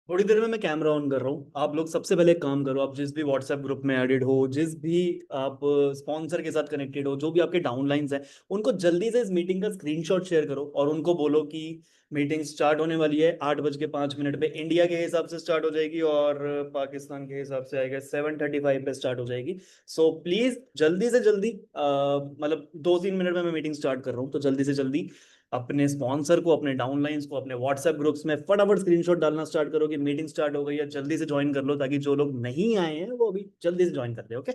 थोड़ी देर में मैं कैमरा ऑन कर रहा हूँ। आप लोग सबसे पहले एक काम करो, आप जिस भी व्हाट्सएप ग्रुप में एडेड हो, जिस भी आप स्पॉन्सर के साथ कनेक्टेड हो, जो भी आपके डाउनलाइंस हैं, उनको जल्दी से इस मीटिंग का स्क्रीनशॉट शेयर करो और उनको बोलो कि मीटिंग स्टार्ट होने वाली है 8:05 पे इंडिया के हिसाब से स्टार्ट हो जाएगी, और पाकिस्तान के हिसाब से आएगा 7:35 पे स्टार्ट हो जाएगी। सो प्लीज जल्दी से जल्दी, मतलब 2-3 मिनट में मैं मीटिंग स्टार्ट कर रहा हूँ, तो जल्दी से जल्दी अपने स्पॉन्सर को, अपने डाउनलाइंस को, अपने व्हाट्सएप ग्रुप्स में फटाफट स्क्रीनशॉट डालना स्टार्ट करो कि मीटिंग स्टार्ट हो गई है, जल्दी से ज्वाइन कर लो, ताकि जो लोग नहीं आए हैं वो भी जल्दी से ज्वाइन कर ले। ओके।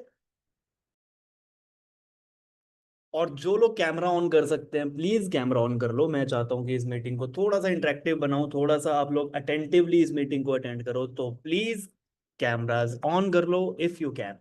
और जो लोग कैमरा ऑन कर सकते हैं प्लीज कैमरा ऑन कर लो। मैं चाहता हूँ कि इस मीटिंग को थोड़ा सा इंटरेक्टिव बनाऊं, थोड़ा सा आप लोग अटेंटिवली इस मीटिंग को अटेंड करो, तो प्लीज कैमराज ऑन कर लो if you can.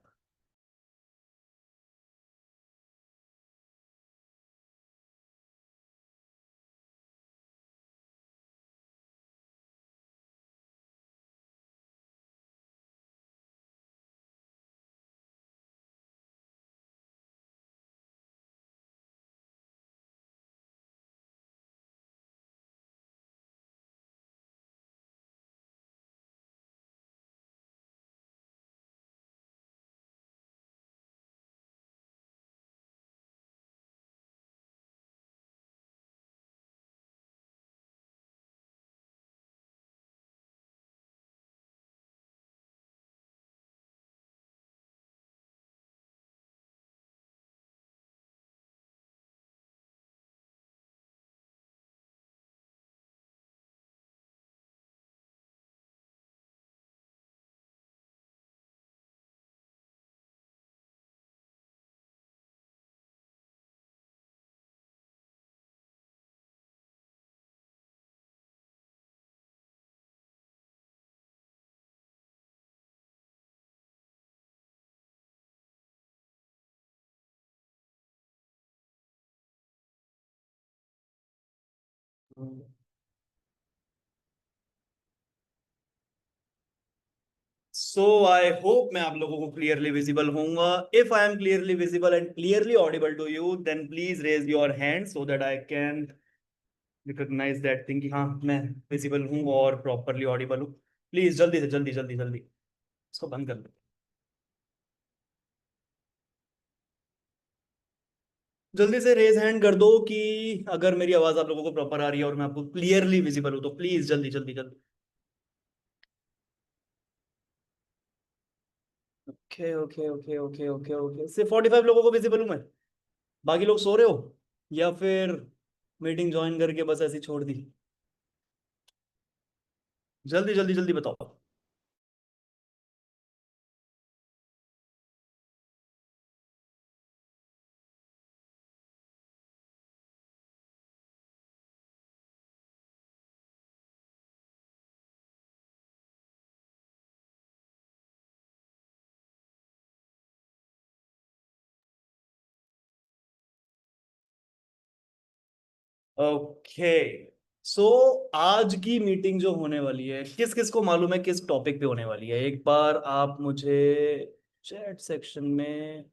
So I hope मैं आप लोगों को क्लियरली विजिबल होऊंगा। If I am clearly visible and clearly audible to you, then please raise your hand so that I can recognise that thing कि हाँ मैं विजिबल हूँ और प्रॉपरली ऑडिबल हूँ। प्लीज जल्दी से जल्दी जल्दी जल्दी इसको बंद कर लो। जल्दी से रेज हैंड कर दो कि अगर मेरी आवाज आप लोगों को प्रॉपर आ रही है और मैं आपको क्लियरली विजिबल हूँ, तो प्लीज जल्दी जल्दी जल्दी। Okay okay okay okay okay okay, सिर्फ 45 लोगों को विजिबल हूँ मैं। बाकी लोग सो रहे हो या फिर मीटिंग ज्वाइन करके बस ऐसी छोड़ दी? जल्दी जल्दी जल्दी बताओ। ओके। सो आज की मीटिंग जो होने वाली है, किस किस को मालूम है किस टॉपिक पे होने वाली है? एक बार आप मुझे चैट सेक्शन में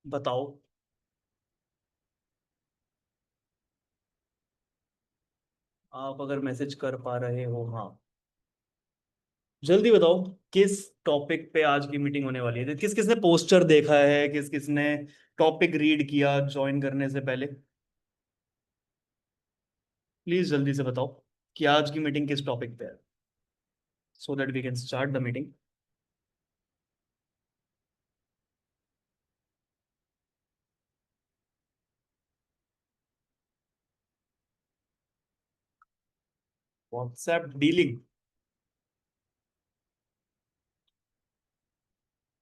बताओ। आप अगर मैसेज कर पा रहे हो, हाँ, जल्दी बताओ किस टॉपिक पे आज की मीटिंग होने वाली है। किस किसने पोस्टर देखा है, किस किसने टॉपिक रीड किया ज्वाइन करने से पहले? प्लीज जल्दी से बताओ कि आज की मीटिंग किस टॉपिक पे है, so that we can start the meeting. WhatsApp dealing,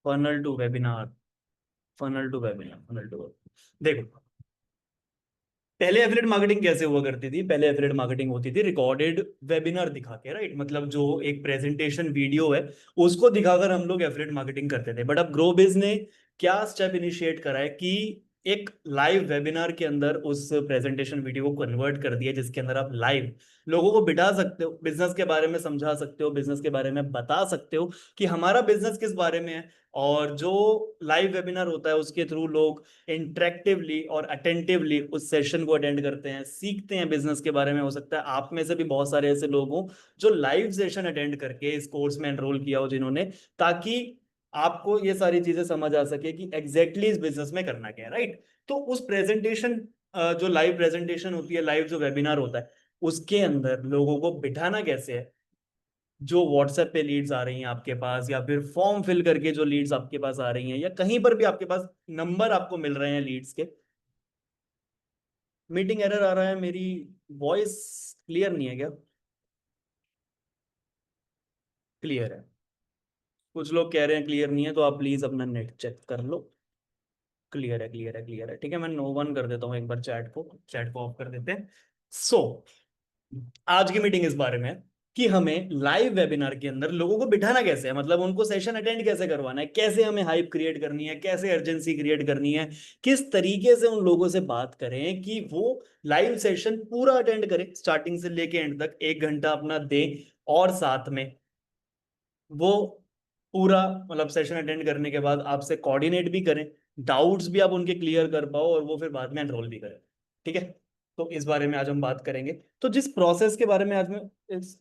funnel to webinar, funnel to webinar, funnel to. देखो, पहले एफिलिएट मार्केटिंग कैसे हुआ करती थी? पहले एफिलिएट मार्केटिंग होती थी रिकॉर्डेड वेबिनार दिखा के, राइट? मतलब जो एक प्रेजेंटेशन वीडियो है उसको दिखाकर हम लोग एफिलिएट मार्केटिंग करते थे। बट अब ग्रोबिज ने क्या स्टेप इनिशिएट करा है कि एक लाइव वेबिनार के अंदर उस प्रेजेंटेशन वीडियो को कन्वर्ट कर दिया, जिसके अंदर आप लाइव लोगों को बिठा सकते हो, बिजनेस के बारे में समझा सकते हो, बिजनेस के बारे में बता सकते हो कि हमारा बिजनेस किस बारे में है। और जो लाइव वेबिनार होता है उसके थ्रू लोग इंटरेक्टिवली और अटेंटिवली उस सेशन को अटेंड करते हैं, सीखते हैं बिजनेस के बारे में। हो सकता है आप में से भी बहुत सारे ऐसे लोग हों जो लाइव सेशन अटेंड करके इस कोर्स में एनरोल किया हो जिन्होंने, ताकि आपको ये सारी चीजें समझ आ सके कि एग्जैक्टली इस बिजनेस में करना क्या है, राइट। तो उस प्रेजेंटेशन, जो लाइव प्रेजेंटेशन होती है, लाइव जो वेबिनार होता है, उसके अंदर लोगों को बिठाना कैसे है। जो व्हाट्सएप पे लीड्स आ रही हैं आपके पास, या फिर फॉर्म फिल करके जो लीड्स आपके पास आ रही हैं, या कहीं पर भी आपके पास नंबर आपको मिल रहे हैं लीड्स के। मीटिंग एरर आ रहा है, मेरी वॉइस क्लियर नहीं है क्या? क्लियर है। कुछ लोग कह रहे हैं क्लियर नहीं है, तो आप प्लीज अपना नेट चेक कर लो। क्लियर है, क्लियर है, क्लियर है, ठीक है। मैं नो वन कर देता हूँ एक बार, चैट को ऑफ कर देते हैं। सो आज की मीटिंग इस बारे में है कि हमें लाइव वेबिनार के अंदर लोगों को बिठाना कैसे है, मतलब उनको सेशन अटेंड कैसे करवाना है, कैसे हमें हाइप क्रिएट करनी है, कैसे अर्जेंसी क्रिएट करनी है, किस तरीके से उन लोगों से बात करें कि वो लाइव सेशन पूरा अटेंड करें, स्टार्टिंग से लेके एंड तक 1 घंटा अपना दें, और साथ में वो पूरा मतलब सेशन अटेंड करने के बाद आपसे कोऑर्डिनेट भी करें, डाउट्स भी आप उनके क्लियर कर पाओ, और वो फिर बाद में एनरोल भी करें। ठीक है। तो इस बारे में आज हम बात करेंगे। तो जिस प्रोसेस के बारे में आज मैं इस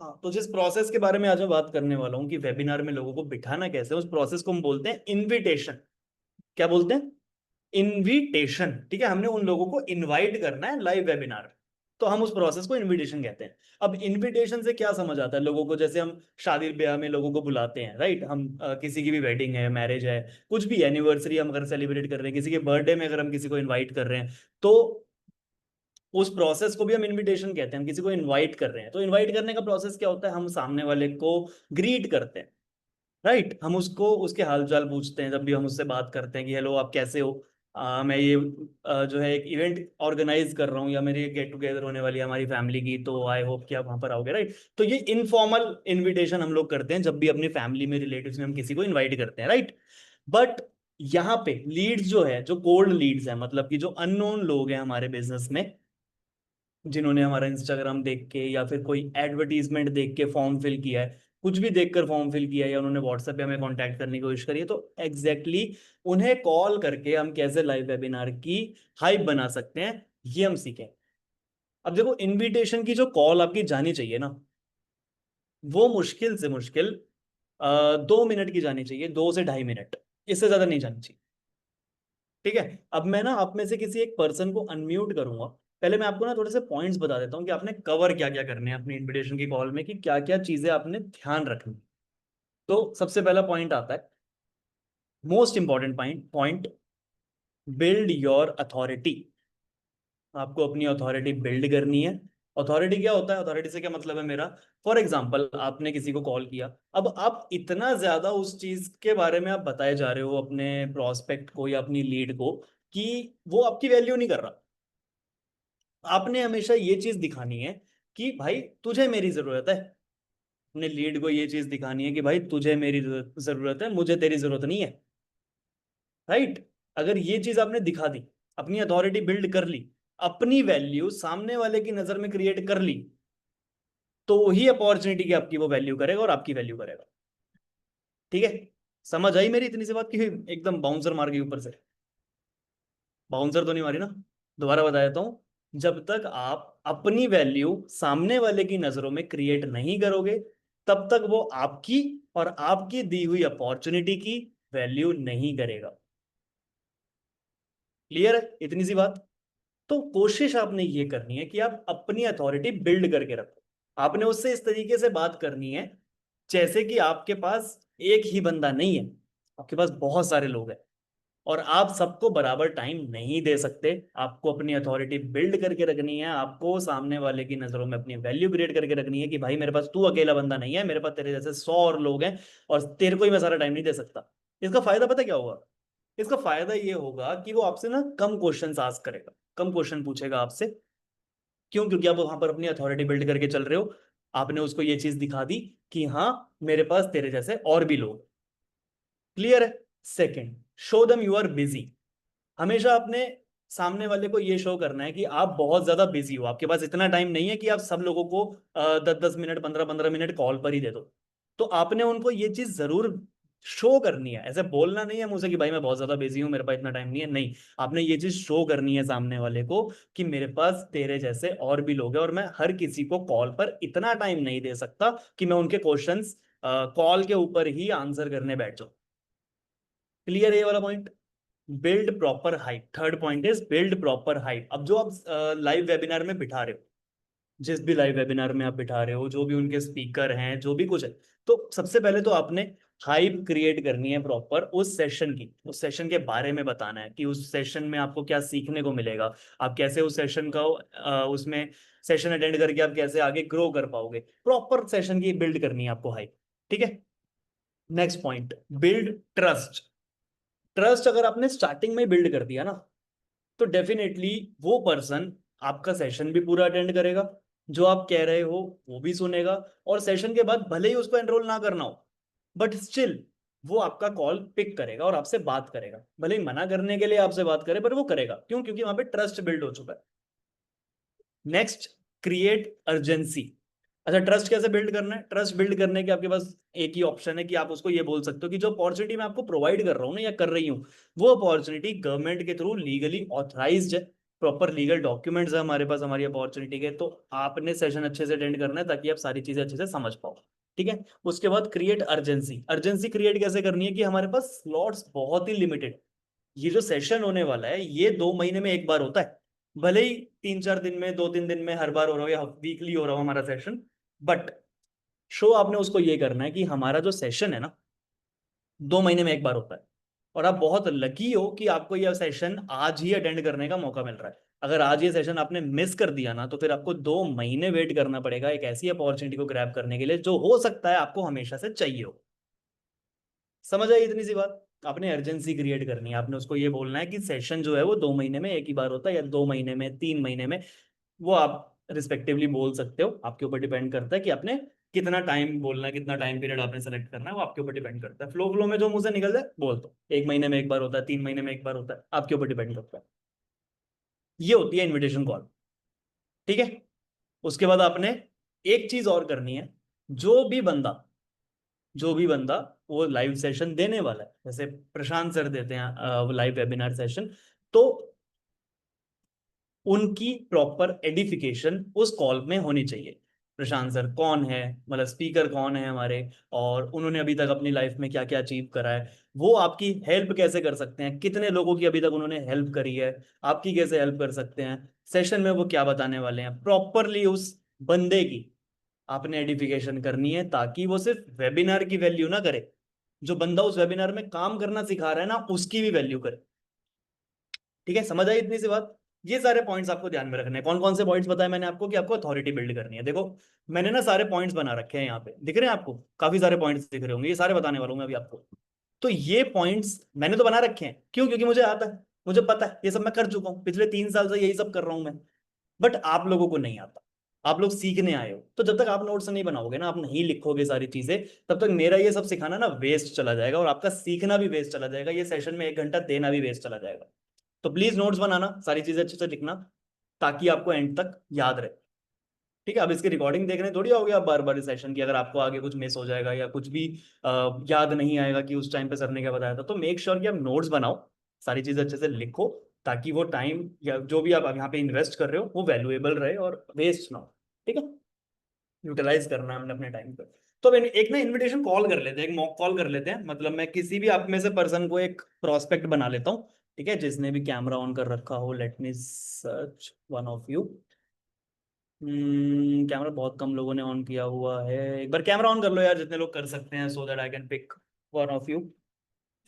हाँ, तो जिस प्रोसेस के बारे में आज मैं बात करने वाला हूँ कि वेबिनार में लोगों को बिठाना कैसे, उस प्रोसेस को हम बोलते हैं इनविटेशन। क्या बोलते हैं? इनविटेशन। ठीक है, हमने उन लोगों को इनवाइट करना है लाइव वेबिनार, तो हम उस प्रोसेस को इनविटेशन कहते हैं। अब इनविटेशन से क्या समझ आता है लोगों को? जैसे हम शादी ब्याह में लोगों को बुलाते हैं, राइट। हम किसी की भी वेडिंग है, मैरिज है, कुछ भी एनिवर्सरी हम अगर सेलिब्रेट कर रहे हैं, किसी के बर्थडे में अगर हम किसी को इन्वाइट कर रहे हैं, तो उस प्रोसेस को भी हम इनविटेशन कहते हैं। हम किसी को इनवाइट कर रहे हैं, तो इनवाइट करने का प्रोसेस क्या होता है? हम सामने वाले को ग्रीट करते हैं, राइट। हम उसको उसके हालचाल पूछते हैं जब भी हम उससे बात करते हैं कि हेलो आप कैसे हो, मैं ये जो है एक इवेंट ऑर्गेनाइज कर रहा हूँ, या मेरी गेट टुगेदर होने वाली है हमारी फैमिली की, तो आई होप कि आप वहां पर आओगे, राइट। तो ये इनफॉर्मल इनविटेशन हम लोग करते हैं जब भी अपनी फैमिली में, रिलेटिव्स में हम किसी को इन्वाइट करते हैं, राइट। बट यहाँ पे लीड्स जो है, जो कोल्ड लीड्स है, मतलब कि जो अननोन लोग हैं हमारे बिजनेस में, जिन्होंने हमारा इंस्टाग्राम देख के या फिर कोई एडवर्टीजमेंट देख के फॉर्म फिल किया है, कुछ भी देखकर फॉर्म फिल किया है, या उन्होंने व्हाट्सएप पे हमें कांटेक्ट करने की कोशिश करी है, तो एग्जैक्टली उन्हें कॉल करके हम कैसे लाइव वेबिनार की हाइप बना सकते हैं, ये हम सीखें। अब देखो, इनविटेशन की जो कॉल आपकी जानी चाहिए ना, वो मुश्किल से मुश्किल 2 मिनट की जानी चाहिए, 2 से 2.5 मिनट, इससे ज्यादा नहीं जानी चाहिए। ठीक है। अब मैं ना आप में से किसी एक पर्सन को अनम्यूट करूंगा। पहले मैं आपको ना थोड़े से पॉइंट्स बता देता हूँ कि आपने कवर क्या क्या करने हैं अपनी इनविटेशन की कॉल में, कि क्या क्या चीजें आपने ध्यान रखनी। तो सबसे पहला पॉइंट आता है, most important point, build your authority. आपको अपनी अथॉरिटी बिल्ड करनी है। अथॉरिटी क्या होता है? अथॉरिटी से क्या मतलब है मेरा? फॉर एग्जाम्पल, आपने किसी को कॉल किया, अब आप इतना ज्यादा उस चीज के बारे में आप बताए जा रहे हो अपने प्रोस्पेक्ट को या अपनी लीड को, कि वो आपकी वैल्यू नहीं कर रहा। आपने हमेशा ये चीज दिखानी है कि भाई तुझे मेरी जरूरत है। अपने लीड को ये चीज दिखानी है कि भाई तुझे मेरी जरूरत है, मुझे तेरी जरूरत नहीं है, राइट। अगर ये चीज आपने दिखा दी, अपनी अथॉरिटी बिल्ड कर ली, अपनी वैल्यू सामने वाले की नजर में क्रिएट कर ली, तो ही अपॉर्चुनिटी की आपकी वो वैल्यू करेगा और आपकी वैल्यू करेगा। ठीक है। समझ आई मेरी इतनी सी बात की? एकदम बाउंसर मार गई ऊपर से। बाउंसर तो नहीं मारी ना? दोबारा बता देता हूं, जब तक आप अपनी वैल्यू सामने वाले की नजरों में क्रिएट नहीं करोगे, तब तक वो आपकी और आपकी दी हुई अपॉर्चुनिटी की वैल्यू नहीं करेगा। क्लियर है इतनी सी बात? तो कोशिश आपने ये करनी है कि आप अपनी अथॉरिटी बिल्ड करके रखो। आपने उससे इस तरीके से बात करनी है जैसे कि आपके पास एक ही बंदा नहीं है, आपके पास बहुत सारे लोग हैं, और आप सबको बराबर टाइम नहीं दे सकते। आपको अपनी अथॉरिटी बिल्ड करके रखनी है, आपको सामने वाले की नजरों में अपनी वैल्यू क्रिएट करके रखनी है कि भाई मेरे पास तू अकेला बंदा नहीं है, मेरे पास तेरे जैसे 100 और लोग हैं, और तेरे को ही मैं सारा टाइम नहीं दे सकता। इसका फायदा पता क्या होगा? इसका फायदा ये होगा कि वो आपसे ना कम क्वेश्चन आस्क करेगा, कम क्वेश्चन पूछेगा आपसे। क्यों? क्योंकि आप वहां पर अपनी अथॉरिटी बिल्ड करके चल रहे हो। आपने उसको ये चीज दिखा दी कि हाँ, मेरे पास तेरे जैसे और भी लोग। क्लियर है? Second, show them you are busy. हमेशा अपने सामने वाले को ये शो करना है कि आप बहुत ज्यादा बिजी हो, आपके पास इतना टाइम नहीं है कि आप सब लोगों को 10-10 मिनट 15-15 मिनट कॉल पर ही दे दो। तो आपने उनको ये चीज जरूर शो करनी है, ऐसे बोलना नहीं है मुझसे कि भाई मैं बहुत ज्यादा बिजी हूँ, मेरे पास इतना टाइम नहीं है, नहीं। आपने ये चीज शो करनी है सामने वाले को कि मेरे पास तेरे जैसे और भी लोग हैं और मैं हर किसी को कॉल पर इतना टाइम नहीं दे सकता कि मैं उनके क्वेश्चंस कॉल के ऊपर ही आंसर करने बैठ जाऊं। क्लियर है ये वाला point? Build proper hype, third point is build proper hype. अब जो आप लाइव वेबिनार में बिठा रहे हो, जिस भी लाइव वेबिनार में आप बिठा रहे हो, जो भी उनके स्पीकर हैं, जो भी कुछ है, तो सबसे पहले तो आपने हाइप क्रिएट करनी है प्रॉपर उस सेशन की, उस सेशन के बारे में बताना है कि उस सेशन में आपको क्या सीखने को मिलेगा, आप कैसे उस सेशन का उसमें सेशन अटेंड करके आप कैसे आगे ग्रो कर पाओगे। प्रॉपर सेशन की बिल्ड करनी है आपको हाइप। ठीक है। Next point, build trust. Trust अगर आपने स्टार्टिंग में बिल्ड कर दिया ना, तो डेफिनेटली वो पर्सन आपका सेशन भी पूरा अटेंड करेगा, जो आप कह रहे हो वो भी सुनेगा, और सेशन के बाद भले ही उसको एनरोल ना करना हो, बट स्टिल वो आपका कॉल पिक करेगा और आपसे बात करेगा, भले ही मना करने के लिए आपसे बात करे, पर वो करेगा। क्यों? क्योंकि वहां पे ट्रस्ट बिल्ड हो चुका है। Next, create urgency. अच्छा, ट्रस्ट कैसे बिल्ड करना है? ट्रस्ट बिल्ड करने के आपके पास एक ही ऑप्शन है कि आप उसको ये बोल सकते हो कि जो अपॉर्चुनिटी मैं आपको प्रोवाइड कर रहा हूँ ना या कर रही हूँ, वो अपॉर्चुनिटी गवर्नमेंट के थ्रू लीगली ऑथराइज्ड है, प्रॉपर लीगल डॉक्यूमेंट्स है हमारे पास हमारी अपॉर्चुनिटी के। तो आपने सेशन अच्छे से अटेंड करना है ताकि आप सारी चीजें अच्छे से समझ पाओ। ठीक है। उसके बाद क्रिएट अर्जेंसी। अर्जेंसी क्रिएट कैसे करनी है कि हमारे पास स्लॉट्स बहुत ही लिमिटेड, ये जो सेशन होने वाला है ये 2 महीने में एक बार होता है, भले ही 3-4 दिन में, 2-3 दिन में हर बार हो रहा हो या वीकली हो रहा हो हमारा सेशन, बट शो आपने उसको ये करना है कि हमारा जो सेशन है ना, 2 महीने में एक बार होता है। और आप बहुत लकी हो कि आपको यह सेशन आज ही अटेंड करने का मौका मिल रहा है। अगर आज ये सेशन आपने मिस कर दिया ना, तो फिर आपको 2 महीने वेट करना पड़ेगा एक ऐसी अपॉर्चुनिटी को ग्रैब करने के लिए जो हो सकता है आपको हमेशा से चाहिए हो। समझ आई इतनी सी बात? आपने अर्जेंसी क्रिएट करनी है, आपने उसको ये बोलना है कि सेशन जो है वो 2 महीने में एक ही बार होता है, या 2 महीने में, 3 महीने में, वो आप रिस्पेक्टिवली बोल सकते हो। आपके ऊपर डिपेंड करता है कि आपने कितना टाइम बोलना है, कितना टाइम पीरियड आपने सेलेक्ट करना है, वो आपके ऊपर डिपेंड करता है। फ्लो फ्लो में जो मुंह से निकल जाए बोल दो, 1 महीने में एक बार होता है, 3 महीने में एक बार होता है, आपके ऊपर डिपेंड करता है। ये होती है इनविटेशन कॉल। ठीक है। उसके बाद आपने एक चीज और करनी है। जो भी बंदा जो भी बंदा वो लाइव सेशन देने वाला है, जैसे प्रशांत सर देते हैं वो लाइव वेबिनार सेशन, तो उनकी प्रॉपर एडिफिकेशन उस कॉल में होनी चाहिए। प्रशांत सर कौन है, मतलब स्पीकर कौन है हमारे, और उन्होंने अभी तक अपनी लाइफ में क्या क्या अचीव करा है, वो आपकी हेल्प कैसे कर सकते हैं, कितने लोगों की अभी तक उन्होंने हेल्प करी है, आपकी कैसे हेल्प कर सकते हैं, सेशन में वो क्या बताने वाले हैं, प्रॉपरली उस बंदे की आपने एडिफिकेशन करनी है, ताकि वो सिर्फ वेबिनार की वैल्यू ना करे, जो बंदा उस वेबिनार में काम करना सिखा रहा है ना, उसकी भी वैल्यू करे। ठीक है। समझ आई इतनी सी बात? ये सारे पॉइंट्स आपको ध्यान में रखने हैं। कौन कौन से पॉइंट्स बताए मैंने आपको कि आपको अथॉरिटी बिल्ड करनी है? देखो, मैंने ना सारे पॉइंट्स बना रखे हैं यहाँ पे, दिख रहे हैं आपको? काफी सारे पॉइंट्स दिख रहे होंगे, ये सारे बताने वाला हूँ मैं अभी आपको। तो ये पॉइंट्स मैंने तो बना रखे हैं, क्यों? क्योंकि मुझे आता है, मुझे पता है, ये सब मैं कर चुका हूँ, पिछले 3 साल से यही सब कर रहा हूँ मैं। बट आप लोगों को नहीं आता, आप लोग सीखने आए हो, तो जब तक आप नोट्स नहीं बनाओगे ना, आप नहीं लिखोगे सारी चीजें, तब तक मेरा ये सब सिखाना ना वेस्ट चला जाएगा, और आपका सीखना भी वेस्ट चला जाएगा, ये सेशन में 1 घंटा देना भी वेस्ट चला जाएगा। तो प्लीज नोट्स बनाना, सारी चीजें अच्छे से लिखना, ताकि आपको एंड तक याद रहे। ठीक है। अब इसकी रिकॉर्डिंग देखने थोड़ी आओगे आप बार बार इस सेशन की, अगर आपको आगे कुछ मिस हो जाएगा या कुछ भी याद नहीं आएगा कि उस टाइम पे सर ने क्या बताया था, तो मेक श्योर कि आप नोट्स बनाओ, सारी चीजें अच्छे से लिखो, ताकि वो टाइम या जो भी आप यहाँ पे इन्वेस्ट कर रहे हो वो वैल्यूएबल रहे और वेस्ट ना हो। ठीक है। यूटिलाइज करना है हमने अपने टाइम पे। तो अब एक ना इनविटेशन कॉल कर लेते हैं, एक मॉक कॉल कर लेते हैं, मतलब मैं किसी भी आप में से पर्सन को एक प्रोस्पेक्ट बना लेता हूँ। ठीक है। जिसने भी कैमरा ऑन कर रखा हो, let me search one of you. Camera बहुत कम लोगों ने ऑन किया हुआ है, एक बार कैमरा ऑन कर लो यार, जितने लोग कर सकते हैं, so that I can pick one of you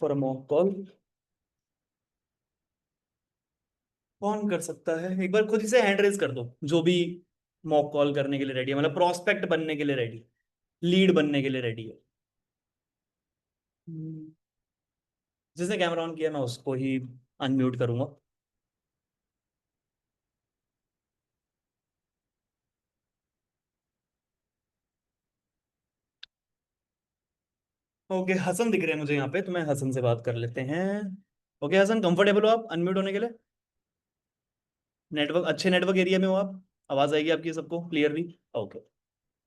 for a mock call. कौन कर सकता है? एक बार खुद ही से हैंड रेज कर दो, जो भी मॉक कॉल करने के लिए रेडी है, मतलब प्रोस्पेक्ट बनने के लिए रेडी, लीड बनने के लिए रेडी है। हम्म, जिसने कैमरा ऑन किया मैं उसको ही अनम्यूट करूंगा। ओके, हसन दिख रहे हैं मुझे यहाँ पे, तो मैं हसन से बात कर लेते हैं। ओके हसन, कंफर्टेबल हो आप अनम्यूट होने के लिए? नेटवर्क, अच्छे नेटवर्क एरिया में हो आप? आवाज आएगी आपकी सबको क्लियरली? ओके,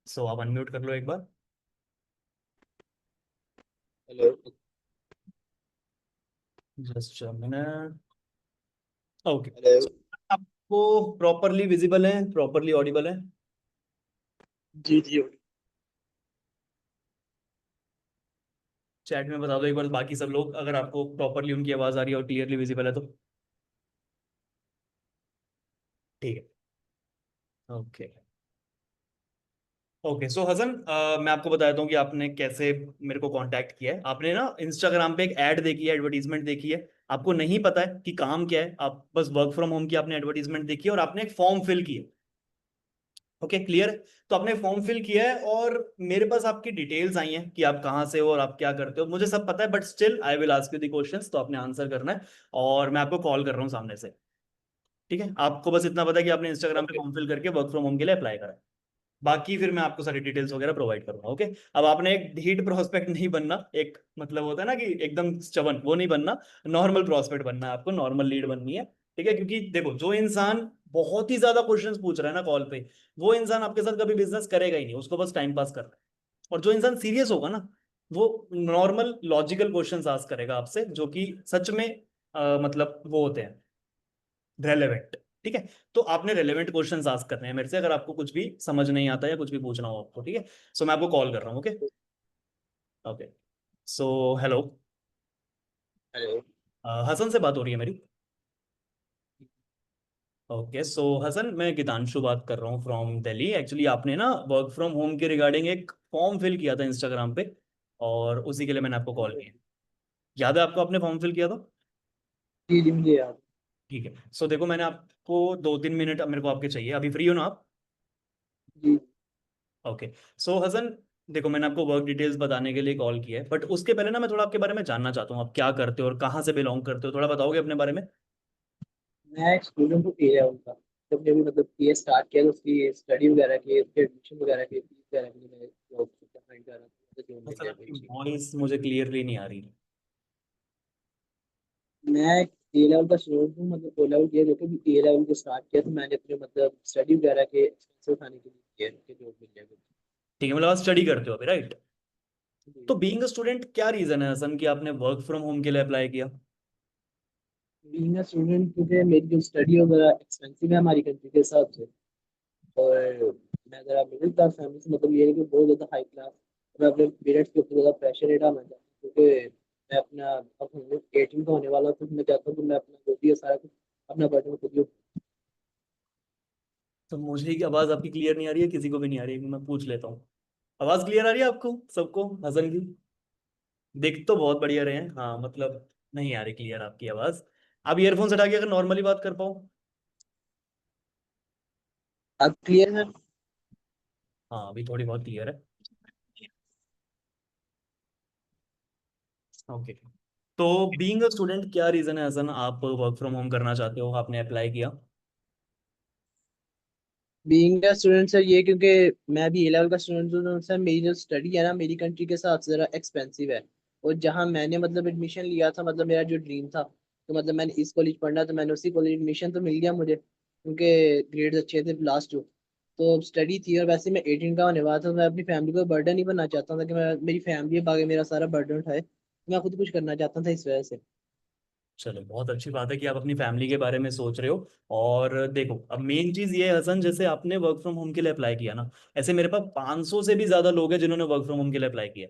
सो आप अनम्यूट कर लो एक बार। Hello. Just minute. Okay, hello. आपको प्रॉपरली विजिबल है, प्रॉपरली ऑडिबल है? जी जी। चैट में बता दो एक बार बाकी सब लोग, अगर आपको प्रॉपरली उनकी आवाज आ रही है और क्लियरली विजिबल है तो। ठीक है, ओके। ओके सो हसन, मैं आपको बता देता हूँ कि आपने कैसे मेरे को कांटेक्ट किया है। आपने ना इंस्टाग्राम पे एक ऐड देखी है, एडवर्टीजमेंट देखी है। आपको नहीं पता है कि काम क्या है, आप बस वर्क फ्रॉम होम की आपने एडवर्टीजमेंट देखी है और आपने एक फॉर्म फिल किया। ओके क्लियर है? तो आपने फॉर्म फिल किया है और मेरे पास आपकी डिटेल्स आई हैं कि आप कहाँ से हो और आप क्या करते हो, मुझे सब पता है, but still I will ask you the questions, तो आपने आंसर करना है। और मैं आपको कॉल कर रहा हूँ सामने से। ठीक है, आपको बस इतना पता है कि आपने इंस्टाग्राम पे ओके। फॉर्म फिल करके वर्क फ्रॉम होम के लिए अप्लाई करा है। बाकी फिर मैं आपको सारी डिटेल्स वगैरह प्रोवाइड करूंगा। ओके, अब आपने एक हीट प्रोस्पेक्ट नहीं बनना, एक मतलब होता है ना कि एकदम चवन, वो नहीं बनना। नॉर्मल प्रोस्पेक्ट बनना है आपको, नॉर्मल लीड बननी है। ठीक है, क्योंकि देखो जो इंसान बहुत ही ज्यादा क्वेश्चंस पूछ रहा है ना कॉल पे, वो इंसान आपके साथ कभी बिजनेस करेगा ही नहीं, उसको बस टाइम पास करना है। और जो इंसान सीरियस होगा ना, वो नॉर्मल लॉजिकल क्वेश्चंस आस्क करेगा आपसे, जो कि सच में मतलब वो होते हैं रेलेवेंट। ठीक है, तो आपने रेलेवेंट क्वेश्चंस आस्क करने हैं मेरे से, अगर आपको कुछ भी समझ नहीं आता या कुछ भी पूछना हो आपको। ठीक है, सो मैं आपको कॉल कर रहा हूँ। Okay, okay, so hello, hello. Hasan से बात हो रही है मेरी? ओके सो हसन, मैं गीतांशु बात कर रहा हूँ फ्रॉम दिल्ली। एक्चुअली आपने ना वर्क फ्रॉम होम के रिगार्डिंग एक फॉर्म फिल किया था इंस्टाग्राम पे, और उसी के लिए मैंने आपको कॉल किया। याद है आपको, आपने फॉर्म फिल किया था? जी जी मुझे याद। ठीक है, सो देखो मैंने आपको 2-3 मिनट मेरे को आपके चाहिए, अभी फ्री हो ना आप? जी। ओके सो हसन, देखो मैंने आपको वर्क डिटेल्स बताने के लिए कॉल किया है, बट उसके पहले ना मैं थोड़ा आपके बारे में जानना चाहता हूँ, आप क्या करते हो और कहाँ से बिलोंग करते हो, थोड़ा बताओगे अपने बारे में? मैं एक स्टूडेंट हूँ ए लेवल का। जब मैंने मतलब ये स्टार्ट किया तो उसकी स्टडी वगैरह की, उसके एडमिशन वगैरह की फीस वगैरह की मैंने जॉब फाइंड कर रहा था, तो जॉब मिल सर गया आपकी अच्छी। वॉइस मुझे क्लियरली नहीं आ रही। मैं ए लेवल का स्टूडेंट हूँ, मतलब ओ लेवल किया, लेकिन ए लेवल को स्टार्ट किया तो मैंने अपने मतलब स्टडी वगैरह के एक्सपेंसिव उठाने के लिए किया कि जॉब मिल जाए मुझे। ठीक है, मतलब आप स्टडी करते हो अभी, राइट? जी। तो बीइंग अ स्टूडेंट क्या रीजन है हसन कि आपने वर्क फ्रॉम होम के लिए अप्लाई किया? बीइंग अ स्टूडेंट क्योंकि मेरी जो स्टडी वगैरह एक्सपेंसिव है हमारी कंट्री के हिसाब से, और मैं ज़रा मिडिल क्लास फैमिली से, मतलब ये है कि बहुत ज़्यादा हाई क्लास, मैं अपने पेरेंट्स के ऊपर ज़्यादा प्रेशर नहीं डालना चाहता, क्योंकि मैं अपना अब 18 का होने वाला हूं, तो मैं चाहता हूँ कि मैं अपना जो भी है सारा कुछ अपना बर्डन खुद ही तो मुझे की आवाज आपकी क्लियर नहीं आ रही है, किसी को भी नहीं आ रही है, मैं पूछ लेता हूँ। आवाज क्लियर आ रही है आपको सबको हसन की? दिख तो बहुत बढ़िया रहे हैं, हाँ मतलब नहीं आ रही क्लियर आपकी आवाज। आप ईयरफोन हटा के अगर नॉर्मली बात कर पाओ। अब क्लियर है। हाँ अभी थोड़ी बहुत क्लियर है। ओके, तो बीइंग अ स्टूडेंट क्या रीजन है हसन, आप वर्क फ्रॉम होम करना चाहते हो, आपने अप्लाई किया? बीइंग अ स्टूडेंट सर ये क्योंकि मैं भी ए लेवल का स्टूडेंट हूँ सर, मेरी जो स्टडी है ना मेरी कंट्री के हिसाब से ज़रा एक्सपेंसिव है। और जहाँ मैंने मतलब एडमिशन लिया था, मतलब मेरा जो ड्रीम था, तो मतलब मैंने इस कॉलेज पढ़ना, तो मैंने उसी कॉलेज एडमिशन तो मिल गया मुझे, क्योंकि ग्रेड्स अच्छे थे लास्ट जो। तो स्टडी थी, और वैसे मैं 18 का होने वाला था, तो मैं अपनी फैमिली को बर्डन नहीं बनना चाहता था कि मैं मेरी फैमिली बागे मेरा सारा बर्डन उठाए, तो मैं खुद कुछ करना चाहता था इस वजह से। चलो बहुत अच्छी बात है कि आप अपनी फैमिली के बारे में सोच रहे हो। और देखो अब मेन चीज ये है हसन, जैसे आपने वर्क फ्रॉम होम के लिए अप्लाई किया ना, ऐसे मेरे पास 500 से भी ज्यादा लोग हैं जिन्होंने वर्क फ्रॉम होम के लिए अप्लाई किया।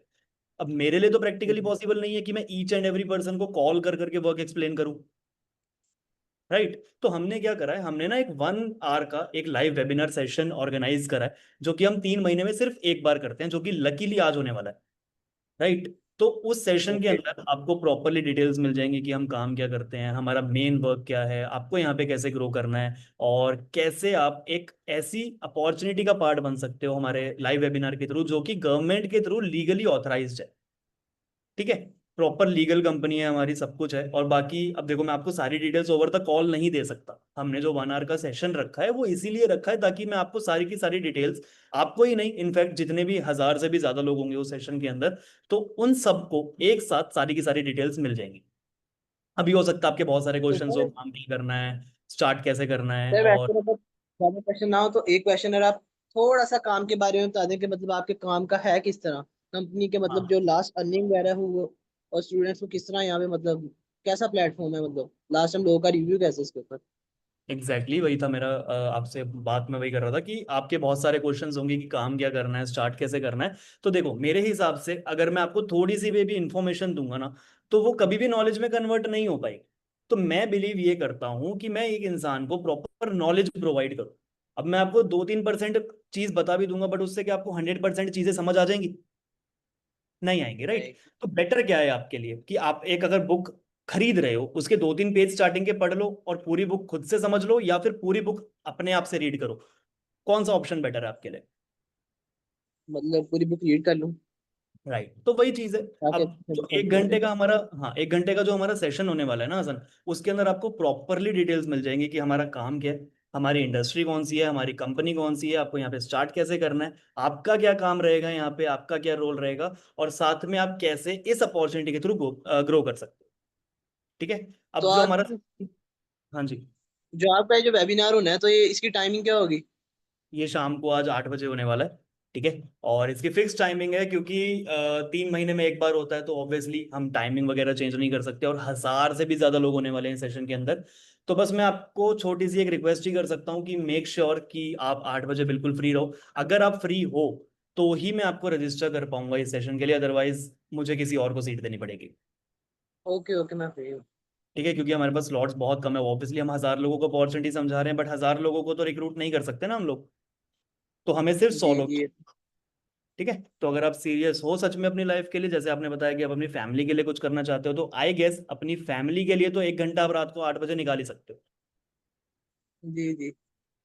अब मेरे लिए तो प्रैक्टिकली पॉसिबल नहीं है कि मैं ईच एंड एवरी पर्सन को कॉल कर करके वर्क एक्सप्लेन करूं, राइट? तो हमने क्या करा है, हमने ना एक 1 आवर का एक लाइव वेबिनार सेशन ऑर्गेनाइज करा है, जो कि हम 3 महीने में सिर्फ एक बार करते हैं, जो कि लकीली आज होने वाला है, राइट? तो उस सेशन के ओके। अंदर आपको प्रॉपरली डिटेल्स मिल जाएंगी कि हम काम क्या करते हैं, हमारा मेन वर्क क्या है, आपको यहाँ पे कैसे ग्रो करना है, और कैसे आप एक ऐसी अपॉर्चुनिटी का पार्ट बन सकते हो हमारे लाइव वेबिनार के थ्रू, जो कि गवर्नमेंट के थ्रू लीगली ऑथराइज्ड है। ठीक है, प्रॉपर लीगल कंपनी है हमारी, सब कुछ है। और बाकी अब देखो मैं आपको सारी डिटेल्स ओवर द कॉल नहीं दे सकता, हमने जो 1 आवर का सेशन रखा है वो इसीलिए रखा है ताकि मैं आपको सारी की सारी डिटेल्स, आपको ही नहीं इनफैक्ट जितने भी 1000 से भी ज्यादा लोग होंगे उस सेशन के अंदर, तो उन सबको एक साथ सारी की सारी डिटेल्स मिल जाएंगी। अभी हो सकता है आपके बहुत सारे तो क्वेश्चंस हो, सर, काम नहीं करना है, स्टार्ट कैसे करना है, सर और वैसे मतलब ज्यादा क्वेश्चन ना हो तो एक क्वेश्चन अगर आप थोड़ा सा काम के बारे में बता दें कि मतलब आपके काम का है किस तरह, कंपनी के मतलब हाँ जो लास्ट अर्निंग वगैरह हुई और स्टूडेंट्स को किस तरह यहाँ पे मतलब कैसा प्लेटफॉर्म है, मतलब लास्ट टाइम लोगों का रिव्यू कैसे इसके ऊपर। एग्जैक्टली वही था मेरा, आपसे बात मैं वही कर रहा था कि आपके बहुत सारे क्वेश्चंस होंगे कि काम क्या करना है, स्टार्ट कैसे करना है। तो देखो मेरे हिसाब से अगर मैं आपको थोड़ी सी भी इन्फॉर्मेशन दूंगा ना, तो वो कभी भी नॉलेज में कन्वर्ट नहीं हो पाएगी। तो मैं बिलीव ये करता हूँ कि मैं एक इंसान को प्रॉपर नॉलेज प्रोवाइड करूँ। अब मैं आपको 2-3% चीज बता भी दूंगा, बट उससे क्या आपको 100% चीजें समझ आ जाएंगी? नहीं आएंगे, राइट? नहीं। तो बेटर क्या है आपके लिए कि आप एक अगर बुक खरीद रहे हो, उसके 2-3 पेज स्टार्टिंग के पढ़ लो और पूरी बुक खुद से समझ लो, या फिर पूरी बुक अपने आप से रीड करो। कौन सा ऑप्शन बेटर है आपके लिए? मतलब पूरी बुक रीड कर लूँ राइट, तो वही चीज है। ताकि अब अच्छे से जो एक समझ घंटे लगे। का हमारा, हाँ, 1 घंटे का जो हमारा सेशन होने वाला है ना हसन, उसके अंदर आपको प्रॉपरली डिटेल्स मिल जाएंगी कि हमारा काम क्या है, हमारी इंडस्ट्री कौन सी है, हमारी कंपनी कौन सी है, आपको यहाँ पे स्टार्ट कैसे करना है, आपका क्या काम रहेगा यहाँ पे, आपका क्या रोल रहेगा, और साथ में आप कैसे इस अपॉर्चुनिटी के थ्रू ग्रो कर सकते हो। ठीक है। तो अब जो आज हमारा, हाँ जी, जो आपका ये जो वेबिनार होना है तो ये इसकी टाइमिंग क्या होगी। ये शाम को आज 8 बजे होने वाला है। ठीक है। और इसकी फिक्स टाइमिंग है, क्योंकि 3 महीने में एक बार होता है, तो ऑब्वियसली हम टाइमिंग वगैरह चेंज नहीं कर सकते, और 1,000 से भी ज्यादा लोग होने वाले हैं सेशन के अंदर। तो बस मैं आपको छोटी सी एक रिक्वेस्ट ही कर सकता हूँ कि मेक श्योर कि आप 8 बजे बिल्कुल फ्री रहो। अगर आप फ्री हो तो ही मैं आपको रजिस्टर कर पाऊंगा इस सेशन के लिए, अदरवाइज मुझे किसी और को सीट देनी पड़ेगी। ओके ओके, मैं फ्री हूँ। ठीक है, क्योंकि हमारे पास स्लॉट्स बहुत कम है। ऑब्वियसली हम 1,000 लोगों को अपॉर्चुनिटी समझा रहे हैं, बट 1,000 लोगों को तो रिक्रूट नहीं कर सकते ना हम लोग। तो हमें सिर्फ 100 जी लोग। जी। ठीक है। तो अगर आप सीरियस हो सच में अपनी लाइफ के लिए, जैसे आपने बताया कि आप अपनी फैमिली के लिए कुछ करना चाहते हो, तो आई गेस अपनी फैमिली के लिए तो 1 घंटा आप रात को 8 बजे निकाल ही सकते हो। जी जी।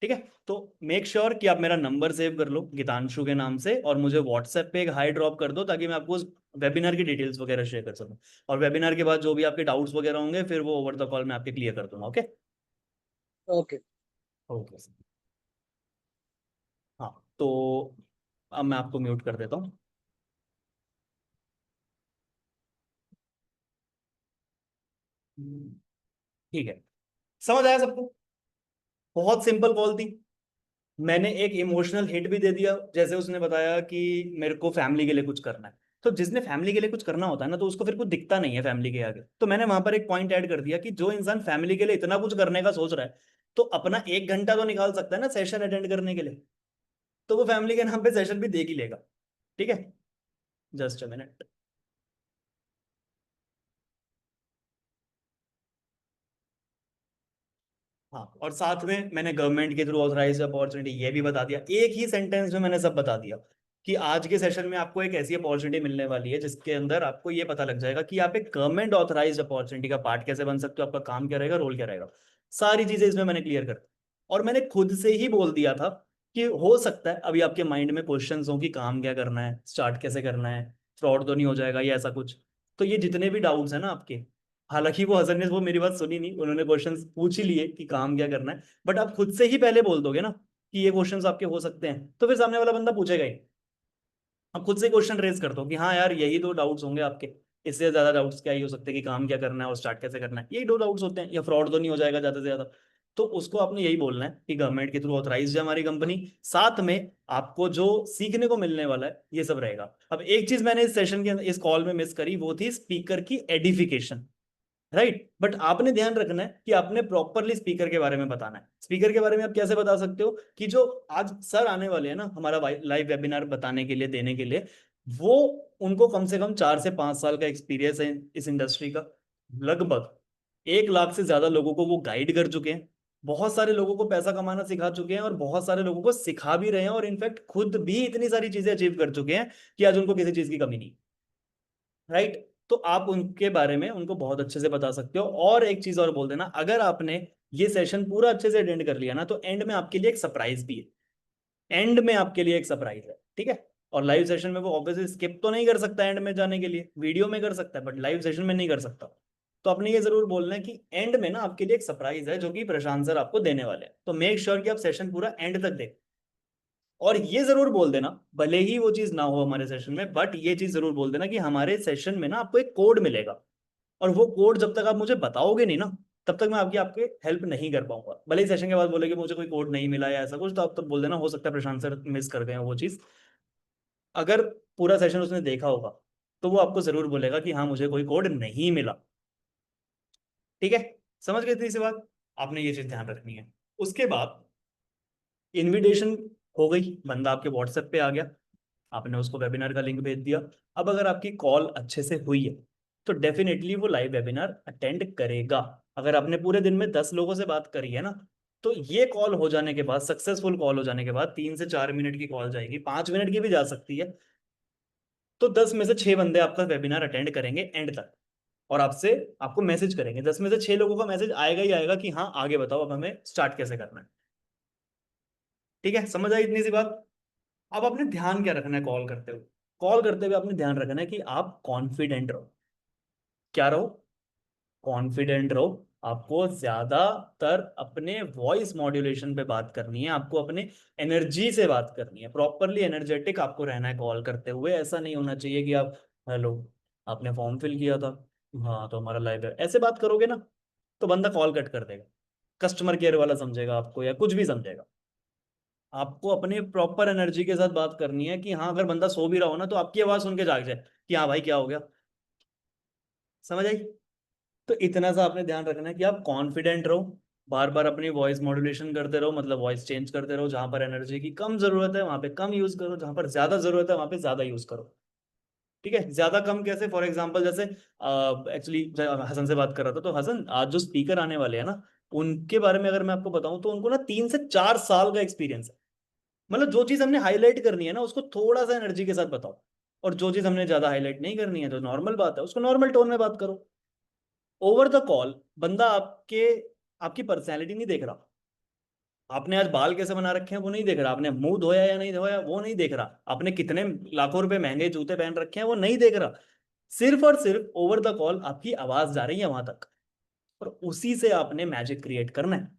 ठीक है। तो मेक श्योर कि आप मेरा नंबर सेव कर लो गीतांशु के नाम से, और मुझे व्हाट्सएप पे एक हाई ड्रॉप कर दो, ताकि मैं आपको उस वेबिनार की डिटेल्स वगैरह शेयर कर सकूं। और वेबिनार के बाद जो भी आपके डाउट्स वगैरह होंगे, फिर वो ओवर द कॉल में आपके क्लियर कर दूंगा। ओके। ओके। ओके। हाँ, तो अब मैं आपको म्यूट कर देता हूँ। ठीक है। समझ आया सबको? बहुत सिंपल कॉल थी। मैंने एक इमोशनल हिट भी दे दिया, जैसे उसने बताया कि मेरे को फैमिली के लिए कुछ करना है। तो जिसने फैमिली के लिए कुछ करना होता है ना, तो उसको फिर कुछ दिखता नहीं है फैमिली के आगे। तो मैंने वहां पर एक पॉइंट ऐड कर दिया कि जो इंसान फैमिली के लिए इतना कुछ करने का सोच रहा है, तो अपना 1 घंटा तो निकाल सकता है ना सेशन अटेंड करने के लिए। तो वो फैमिली के नाम पे सेशन भी देख ही लेगा। ठीक है। Just a minute. हाँ, और साथ में मैंने गवर्नमेंट के थ्रू ऑथराइज अपॉर्चुनिटी ये भी बता दिया, एक ही सेंटेंस में मैंने सब बता दिया कि आज के सेशन में आपको एक ऐसी अपॉर्चुनिटी मिलने वाली है जिसके अंदर आपको ये पता लग जाएगा कि आप एक गवर्नमेंट ऑथराइज अपॉर्चुनिटी का पार्ट कैसे बन सकते हो, आपका काम क्या रहेगा, रोल क्या रहेगा। सारी चीजें इसमें मैंने क्लियर कर दी। और मैंने खुद से ही बोल दिया था कि हो सकता है अभी आपके माइंड में क्वेश्चंस हो कि काम क्या करना है, स्टार्ट कैसे करना है, फ्रॉड तो नहीं हो जाएगा या ऐसा कुछ। तो ये जितने भी डाउट्स हैं ना आपके, हालांकि वो हसन ने वो मेरी बात सुनी नहीं, उन्होंने क्वेश्चंस पूछ ही लिए कि काम क्या करना है, बट आप खुद से ही पहले बोल दोगे ना कि ये क्वेश्चंस आपके हो सकते हैं, तो फिर सामने वाला बंदा पूछेगा ही। आप खुद से क्वेश्चन रेज कर दो कि हाँ यार यही दो डाउट्स होंगे आपके, इससे ज्यादा डाउट्स क्या ही हो सकते हैं कि काम क्या करना है और स्टार्ट कैसे करना है, यही 2 डाउट्स होते हैं, या फ्रॉड तो नहीं हो जाएगा ज्यादा से ज्यादा। तो उसको आपने यही बोलना है कि गवर्नमेंट के थ्रू ऑथराइज है हमारी कंपनी, साथ में आपको जो सीखने को मिलने वाला है ये सब रहेगा। अब एक चीज मैंने इस सेशन के इस कॉल में मिस करी, वो थी स्पीकर की एडिफिकेशन। राइट, बट आपने ध्यान रखना है कि आपने प्रॉपरली स्पीकर के बारे में बताना है। स्पीकर के बारे में आप कैसे बता सकते हो कि जो आज सर आने वाले हैं ना हमारा लाइव वेबिनार बताने के लिए, देने के लिए, वो उनको कम से कम 4 से 5 साल का एक्सपीरियंस है इस इंडस्ट्री का। लगभग 1 लाख से ज्यादा लोगों को वो गाइड कर चुके हैं, बहुत सारे लोगों को पैसा कमाना सिखा चुके हैं, और बहुत सारे लोगों को सिखा भी रहे हैं, और इनफैक्ट खुद भी इतनी सारी चीजें अचीव कर चुके हैं कि आज उनको किसी चीज की कमी नहीं। राइट। तो आप उनके बारे में उनको बहुत अच्छे से बता सकते हो। और एक चीज और बोल देना, अगर आपने ये सेशन पूरा अच्छे से अटेंड कर लिया ना, तो एंड में आपके लिए एक सरप्राइज भी है। एंड में आपके लिए एक सरप्राइज है। ठीक है। और लाइव सेशन में वो ऑब्वियसली स्किप तो नहीं कर सकता, एंड में जाने के लिए वीडियो में कर सकता है, बट लाइव सेशन में नहीं कर सकता। तो आपने ये जरूर बोलना है कि एंड में ना आपके लिए एक सरप्राइज है जो कि प्रशांत सर आपको देने वाले हैं, तो मेक श्योर कि आप सेशन पूरा एंड तक देखें। और ये जरूर बोल देना, भले ही वो चीज ना हो हमारे सेशन में, बट ये चीज जरूर बोल देना कि हमारे सेशन में ना आपको एक कोड मिलेगा। और वो कोड जब तक आप मुझे बताओगे नहीं ना, तब तक मैं आपकी आपके हेल्प नहीं कर पाऊंगा। भले ही सेशन के बाद बोले कि मुझे कोई कोड नहीं मिला या ऐसा कुछ, तो आप तब बोल देना, हो सकता है प्रशांत सर मिस कर गए हैं वो चीज़। अगर पूरा सेशन उसने देखा होगा तो वो आपको जरूर बोलेगा कि हाँ मुझे कोई कोड नहीं मिला। ठीक है, समझ गए इतनी सी बात? आपने ये चीज ध्यान रखनी है। उसके बाद इनविटेशन हो गई, बंदा आपके व्हाट्सएप पे आ गया, आपने उसको वेबिनार का लिंक भेज दिया। अब अगर आपकी कॉल अच्छे से हुई है तो डेफिनेटली वो लाइव वेबिनार अटेंड करेगा। अगर आपने पूरे दिन में 10 लोगों से बात करी है ना, तो ये कॉल हो जाने के बाद, सक्सेसफुल कॉल हो जाने के बाद, 3 से 4 मिनट की कॉल जाएगी, 5 मिनट की भी जा सकती है, तो 10 में से 6 बंदे आपका वेबिनार अटेंड करेंगे एंड तक, और आपसे आपको मैसेज करेंगे। 10 में से 6 लोगों का मैसेज आएगा ही आएगा कि हाँ आगे बताओ अब हमें स्टार्ट कैसे करना है। ठीक है, समझ आई इतनी सी बात? अब आपने ध्यान क्या रखना है कॉल करते हुए? कॉल करते हुए आपने ध्यान रखना है कि आप कॉन्फिडेंट रहो। क्या रहो? कॉन्फिडेंट रहो। आपको ज्यादातर अपने वॉइस मॉड्यूलेशन पे बात करनी है, आपको अपने एनर्जी से बात करनी है, प्रॉपरली एनर्जेटिक आपको रहना है कॉल करते हुए। ऐसा नहीं होना चाहिए कि आप, हेलो, आपने फॉर्म फिल किया था, हाँ तो हमारा लाइव है, ऐसे बात करोगे ना तो बंदा कॉल कट कर देगा, कस्टमर केयर वाला समझेगा आपको या कुछ भी समझेगा। आपको अपने प्रॉपर एनर्जी के साथ बात करनी है कि हाँ अगर बंदा सो भी रहा हो ना तो आपकी आवाज सुन के जाग जाए कि हाँ भाई क्या हो गया। समझ आई? तो इतना सा आपने ध्यान रखना है कि आप कॉन्फिडेंट रहो, बार बार अपनी वॉइस मॉड्यूलेशन करते रहो, मतलब वॉइस चेंज करते रहो। जहां पर एनर्जी की कम जरूरत है वहां पे कम यूज करो, जहां पर ज्यादा जरूरत है वहां पे ज्यादा यूज करो। ठीक है, ज्यादा कम कैसे? फॉर एग्जाम्पल जैसे एक्चुअली हसन से बात कर रहा था, तो हसन आज जो स्पीकर आने वाले हैं ना, उनके बारे में अगर मैं आपको बताऊं तो उनको ना 3 से 4 साल का एक्सपीरियंस है। मतलब जो चीज हमने हाईलाइट करनी है ना उसको थोड़ा सा एनर्जी के साथ बताओ, और जो चीज हमने ज्यादा हाईलाइट नहीं करनी है, जो नॉर्मल बात है, उसको नॉर्मल टोन में बात करो। ओवर द कॉल बंदा आपकी पर्सनैलिटी नहीं देख रहा, आपने आज बाल कैसे बना रखे हैं वो नहीं देख रहा, आपने मुंह धोया या नहीं धोया वो नहीं देख रहा, आपने कितने लाखों रुपए महंगे जूते पहन रखे हैं वो नहीं देख रहा। सिर्फ और सिर्फ ओवर द कॉल आपकी आवाज जा रही है वहां तक, और उसी से आपने मैजिक क्रिएट करना है।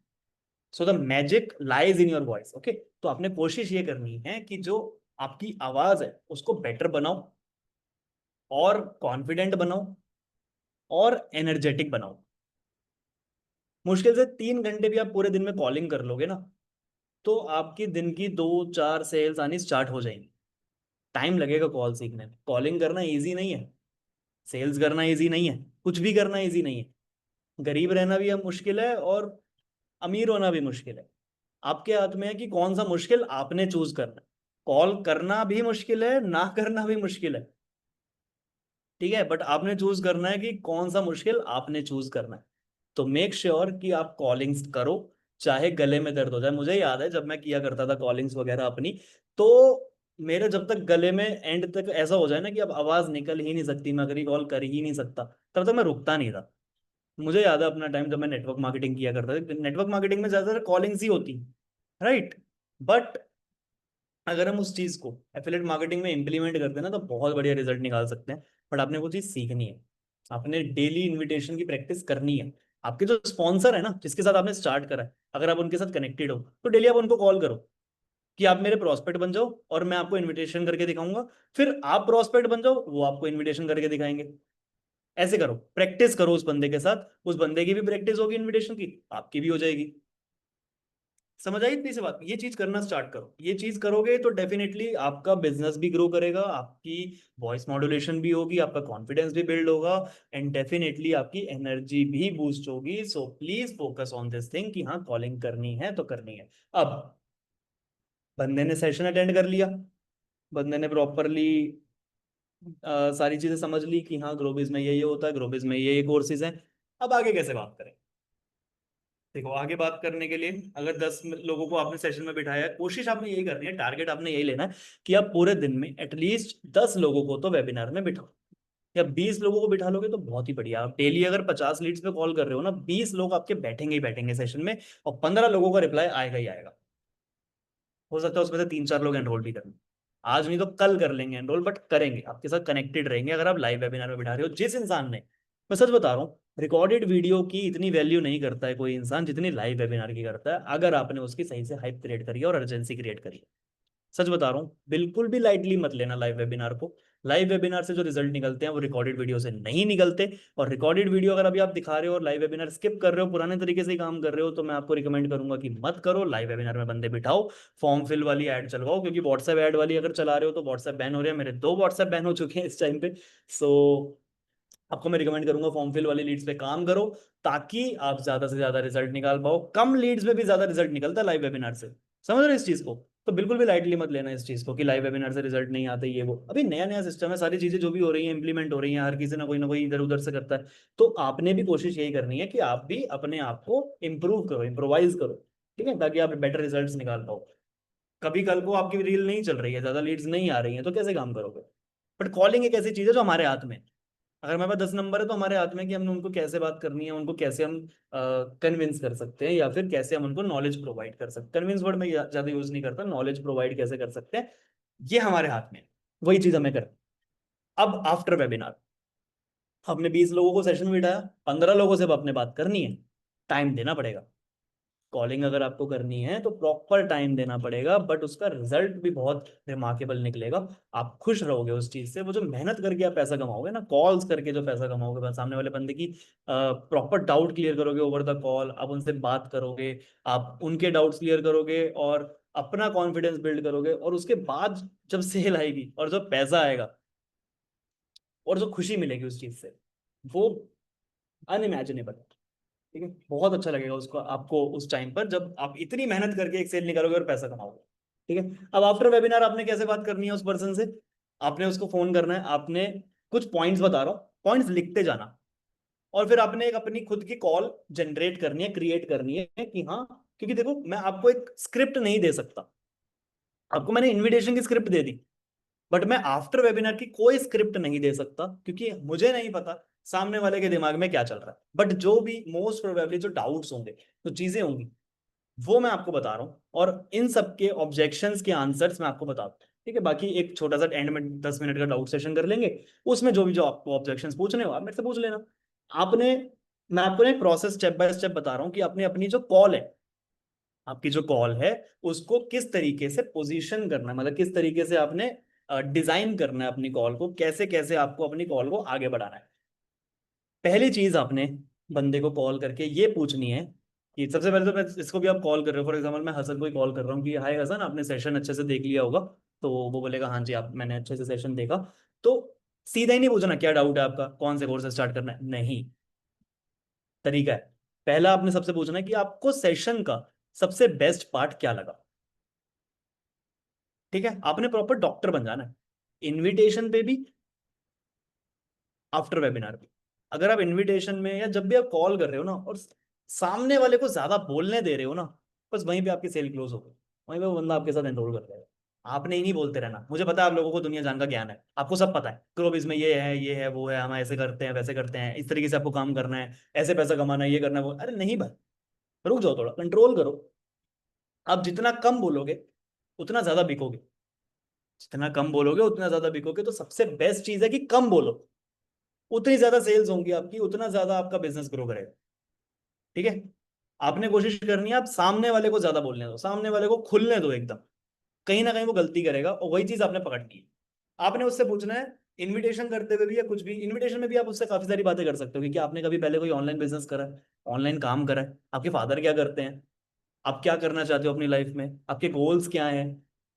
So the magic lies in your voice. Okay, तो आपने कोशिश ये करनी है कि जो आपकी आवाज है उसको बेटर बनाओ, और कॉन्फिडेंट बनाओ, और एनर्जेटिक बनाओ। मुश्किल से 3 घंटे भी आप पूरे दिन में कॉलिंग कर लोगे ना, तो आपकी दिन की 2 4 सेल्स आनी स्टार्ट हो जाएंगी। टाइम लगेगा कॉल सीखने में, कॉलिंग करना इजी नहीं है, सेल्स करना इजी नहीं है, कुछ भी करना इजी नहीं है। गरीब रहना भी अब मुश्किल है, और अमीर होना भी मुश्किल है। आपके हाथ में है कि कौन सा मुश्किल आपने चूज करना है। कॉल करना भी मुश्किल है, ना करना भी मुश्किल है। ठीक है, बट आपने चूज करना है कि कौन सा मुश्किल आपने चूज करना है। तो मेक श्योर कि आप कॉलिंग्स करो, चाहे गले में दर्द हो जाए। मुझे याद है जब मैं किया करता था कॉलिंग्स वगैरह अपनी, तो मेरे जब तक गले में एंड तक ऐसा हो जाए ना कि अब आवाज निकल ही नहीं सकती, मैं अगली कॉल कर ही नहीं सकता, तब तक मैं रुकता नहीं था। मुझे याद है अपना टाइम जब मैं नेटवर्क मार्केटिंग किया करता था, नेटवर्क मार्केटिंग में ज्यादातर कॉलिंग्स ही होती, राइट? बट अगर हम उस चीज को एफिलिएट मार्केटिंग में इंप्लीमेंट करते हैं ना तो बहुत बढ़िया रिजल्ट निकाल सकते हैं। बट आपने वो चीज सीखनी है, आपने डेली इनविटेशन की प्रैक्टिस करनी है। आपके जो स्पॉन्सर है ना जिसके साथ आपने स्टार्ट करा है, अगर आप उनके साथ कनेक्टेड हो तो डेली आप उनको कॉल करो कि आप मेरे प्रोस्पेक्ट बन जाओ और मैं आपको इनविटेशन करके दिखाऊंगा। फिर आप प्रोस्पेक्ट बन जाओ, वो आपको इनविटेशन करके दिखाएंगे। ऐसे करो, प्रैक्टिस करो उस बंदे के साथ, उस बंदे की भी प्रैक्टिस होगी इनविटेशन की, आपकी भी हो जाएगी। समझ आई इतनी सी बात? ये चीज करना स्टार्ट करो, ये चीज करोगे तो डेफिनेटली आपका बिजनेस भी ग्रो करेगा, आपकी वॉइस मॉड्यूलेशन भी होगी, आपका कॉन्फिडेंस भी बिल्ड होगा, एंड डेफिनेटली आपकी एनर्जी भी बूस्ट होगी। So please focus on this thing कि हाँ कॉलिंग करनी है तो करनी है। अब बंदे ने सेशन अटेंड कर लिया, बंदे ने प्रॉपरली सारी चीजें समझ ली कि हाँ ग्रोबिज में ये होता है, ग्रोबिज में ये कोर्सेज हैं। अब आगे कैसे बात करें? देखो, आगे बात करने के लिए अगर 10 लोगों को आपने सेशन में बिठाया है, कोशिश आपने यही करनी है, टारगेट आपने यही लेना है कि आप पूरे दिन में एटलीस्ट 10 लोगों को तो वेबिनार में बिठाओ। या 20 लोगों को बिठा लोगे तो बहुत ही बढ़िया। आप डेली अगर 50 लीड्स पे कॉल कर रहे हो ना, 20 लोग आपके बैठेंगे ही बैठेंगे सेशन में, और 15 लोगों का रिप्लाई आएगा ही आएगा। हो सकता है उसमें से 3 4 लोग एनरोल भी करें, आज नहीं तो कल कर लेंगे एनरोल, बट करेंगे, आपके साथ कनेक्टेड रहेंगे अगर आप लाइव वेबिनार में बिठा रहे हो। जिस इंसान ने, मैं सच बता रहा हूँ, रिकॉर्डेड वीडियो की इतनी वैल्यू नहीं करता है कोई इंसान जितनी लाइव वेबिनार की करता है, अगर आपने उसकी सही से हाइप क्रिएट करी है और अर्जेंसी क्रिएट करी है। सच बता रहा हूँ, बिल्कुल भी लाइटली मत लेना लाइव वेबिनार को। लाइव वेबिनार से जो रिजल्ट निकलते हैं वो रिकॉर्डेड वीडियो से नहीं निकलते। और रिकॉर्डेड वीडियो अगर अभी आप दिखा रहे हो और लाइव वेबिनार स्किप कर रहे हो, पुराने तरीके से ही काम कर रहे हो, तो मैं आपको रिकमेंड करूंगा कि मत करो। लाइव वेबिनार में बंदे बिठाओ, फॉर्म फिल वाली ऐड चलवाओ, क्योंकि व्हाट्सएप ऐड वाली अगर चला रहे हो तो व्हाट्सएप बैन हो रहे हैं। मेरे 2 व्हाट्सएप बैन हो चुके हैं इस टाइम पे। सो आपको मैं रिकमेंड करूंगा फॉर्म फिल वाली लीड्स पे काम करो, ताकि आप ज्यादा से ज्यादा रिजल्ट निकाल पाओ। कम लीड्स में भी ज्यादा रिजल्ट निकलता है लाइव वेबिनार से, समझ रहे हो इस चीज को? तो बिल्कुल भी लाइटली मत लेना इस चीज को कि लाइव वेबिनार से रिजल्ट नहीं आते, ये वो। अभी नया नया सिस्टम है, सारी चीजें जो भी हो रही है इंप्लीमेंट हो रही है, हर किसी ना कोई इधर उधर से करता है। तो आपने भी कोशिश यही करनी है कि आप भी अपने आप को इम्प्रूव करो, इम्प्रोवाइज करो, ठीक है, ताकि आप बेटर रिजल्ट निकाल पाओ। कभी कल को आपकी रील नहीं चल रही है, ज्यादा लीड्स नहीं आ रही है, तो कैसे काम करोगे? बट कॉलिंग एक ऐसी चीज है जो हमारे हाथ में है। अगर हमारे पास 10 नंबर है तो हमारे हाथ में कि हमने उनको कैसे बात करनी है, उनको कैसे हम कन्विंस कर सकते हैं, या फिर कैसे हम उनको नॉलेज प्रोवाइड कर सकते हैं। कन्विंस वर्ड में ज्यादा यूज नहीं करता, नॉलेज प्रोवाइड कैसे कर सकते हैं, ये हमारे हाथ में है। वही चीज हमें कर। अब आफ्टर वेबिनार हमने 20 लोगों को सेशन में बिठाया, 15 लोगों से अब अपने बात करनी है, टाइम देना पड़ेगा। कॉलिंग अगर आपको करनी है तो प्रॉपर टाइम देना पड़ेगा, बट उसका रिजल्ट भी बहुत रिमार्केबल निकलेगा। आप खुश रहोगे उस चीज से। वो जो मेहनत करके आप पैसा कमाओगे ना, कॉल्स करके जो पैसा कमाओगे, बस सामने वाले बंदे की प्रॉपर डाउट क्लियर करोगे ओवर द कॉल, आप उनसे बात करोगे, आप उनके डाउट्स क्लियर करोगे और अपना कॉन्फिडेंस बिल्ड करोगे, और उसके बाद जब सेल आएगी और जो पैसा आएगा और जो खुशी मिलेगी उस चीज से, वो अनइमेजिनेबल। ठीक है, बहुत अच्छा लगेगा उसको, आपको उस टाइम पर जब आप इतनी मेहनत करके एक सेल निकालोगे और पैसा कमाओगे। ठीक है, अब आफ्टर वेबिनार आपने कैसे बात करनी है उस पर्सन से? आपने उसको फोन करना है, आपने कुछ पॉइंट्स बता रहा हूँ, पॉइंट्स लिखते जाना, और फिर आपने एक अपनी खुद की कॉल जनरेट करनी है, क्रिएट करनी है कि हाँ, क्योंकि देखो मैं आपको एक स्क्रिप्ट नहीं दे सकता। आपको मैंने इनविटेशन की स्क्रिप्ट दे दी, बट मैं आफ्टर वेबिनार की कोई स्क्रिप्ट नहीं दे सकता, क्योंकि मुझे नहीं पता सामने वाले के दिमाग में क्या चल रहा है। बट जो भी मोस्ट प्रोबेबली जो डाउट्स होंगे, जो चीजें होंगी, वो मैं आपको बता रहा हूँ, और इन सब के ऑब्जेक्शंस के आंसर्स मैं आपको बता दूँ। ठीक है, बाकी एक छोटा सा एंड में 10 मिनट का डाउट सेशन कर लेंगे, उसमें जो भी जो आपको ऑब्जेक्शंस पूछने हो आप मेरे से पूछ लेना। आपने मैं आपको एक प्रोसेस स्टेप बाय स्टेप बता रहा हूँ कि आपने अपनी जो कॉल है, आपकी जो कॉल है, उसको किस तरीके से पोजीशन करना है, मतलब किस तरीके से आपने डिजाइन करना है अपनी कॉल को, कैसे कैसे आपको अपनी कॉल को आगे बढ़ाना है। पहली चीज आपने बंदे को कॉल करके ये पूछनी है कि सबसे पहले तो मैं इसको भी आप कॉल कर रहे हो, फॉर एग्जाम्पल मैं हसन को ही कॉल कर रहा हूँ कि हाय हसन, आपने सेशन अच्छे से देख लिया होगा? तो वो बोलेगा हाँ जी, आप मैंने अच्छे से सेशन देखा। तो सीधा ही नहीं पूछना क्या डाउट है आपका, कौन से कोर्स स्टार्ट करना है, नहीं। तरीका है, पहला आपने सबसे पूछना है कि आपको सेशन का सबसे बेस्ट पार्ट क्या लगा। ठीक है, आपने प्रॉपर डॉक्टर बन जाना है, इनविटेशन पे भी, आफ्टर वेबिनार भी। अगर आप इनविटेशन में या जब भी आप कॉल कर रहे हो ना, और सामने वाले को ज्यादा बोलने दे रहे हो ना, बस वहीं पे आपकी सेल क्लोज हो गई, वहीं पे वो बंदा आपके साथ एनरोल कर जाएगा। आपने ही नहीं बोलते रहना, मुझे पता है आप लोगों को दुनिया जान का ज्ञान है, आपको सब पता है, ग्रोबिस में ये है वो है, हम ऐसे करते हैं वैसे करते हैं, इस तरीके से आपको काम करना है, ऐसे पैसा कमाना है, ये करना है वो। अरे नहीं भाई, रुक जाओ, थोड़ा कंट्रोल करो। आप जितना कम बोलोगे उतना ज्यादा बिकोगे, जितना कम बोलोगे उतना ज्यादा बिकोगे। तो सबसे बेस्ट चीज है कि कम बोलो, उतनी ज्यादा सेल्स होंगी आपकी, उतना ज्यादा आपका बिजनेस ग्रो करेगा। ठीक है, आपने कोशिश करनी है आप सामने वाले को ज्यादा बोलने दो, सामने वाले को खुलने दो एकदम। कहीं ना कहीं वो गलती करेगा, और वही चीज आपने पकड़नी है। आपने उससे पूछना है इनविटेशन करते हुए भी, या कुछ भी इनविटेशन में भी आप उससे काफी सारी बातें कर सकते हो कि क्या आपने कभी पहले कोई ऑनलाइन बिजनेस करा है, ऑनलाइन काम करा है, आपके फादर क्या करते हैं, आप क्या करना चाहते हो अपनी लाइफ में, आपके गोल्स क्या हैं।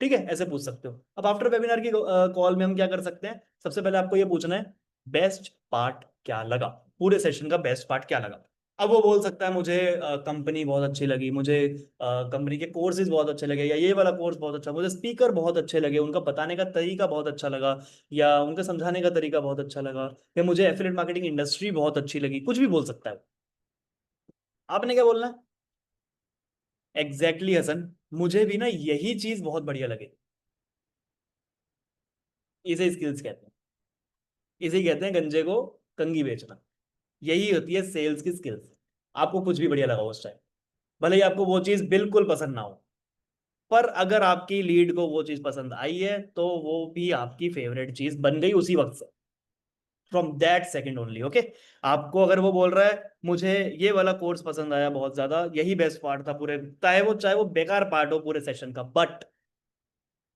ठीक है, ऐसे पूछ सकते हो। अब आफ्टर वेबिनार की कॉल में हम क्या कर सकते हैं, सबसे पहले आपको ये पूछना है बेस्ट पार्ट क्या लगा, पूरे सेशन का बेस्ट पार्ट क्या लगा। अब वो बोल सकता है मुझे कंपनी बहुत अच्छी लगी, मुझे कंपनी के कोर्सेज बहुत अच्छे लगे, या ये वाला कोर्स बहुत अच्छा, मुझे स्पीकर बहुत अच्छे लगे, उनका बताने का तरीका बहुत अच्छा लगा, या उनका समझाने का तरीका बहुत अच्छा लगा, या मुझे एफिलिएट मार्केटिंग इंडस्ट्री बहुत अच्छी लगी, कुछ भी बोल सकता है। आपने क्या बोलना है? एग्जैक्टली हसन, मुझे भी ना यही चीज बहुत बढ़िया लगे। इसे स्किल्स कहते हैं, इसे ही कहते हैं गंजे को कंगी बेचना। यही होती है सेल्स की स्किल्स। आपको कुछ भी बढ़िया लगा उस टाइम, भले ही आपको वो चीज बिल्कुल पसंद ना हो, पर अगर आपकी लीड को वो चीज पसंद आई है तो वो भी आपकी फेवरेट चीज बन गई उसी वक्त से, from that second only. Okay, आपको अगर वो बोल रहा है मुझे ये वाला कोर्स पसंद आया बहुत ज्यादा, यही बेस्ट पार्ट था पूरे, चाहे वो बेकार पार्ट हो पूरे सेशन का, बट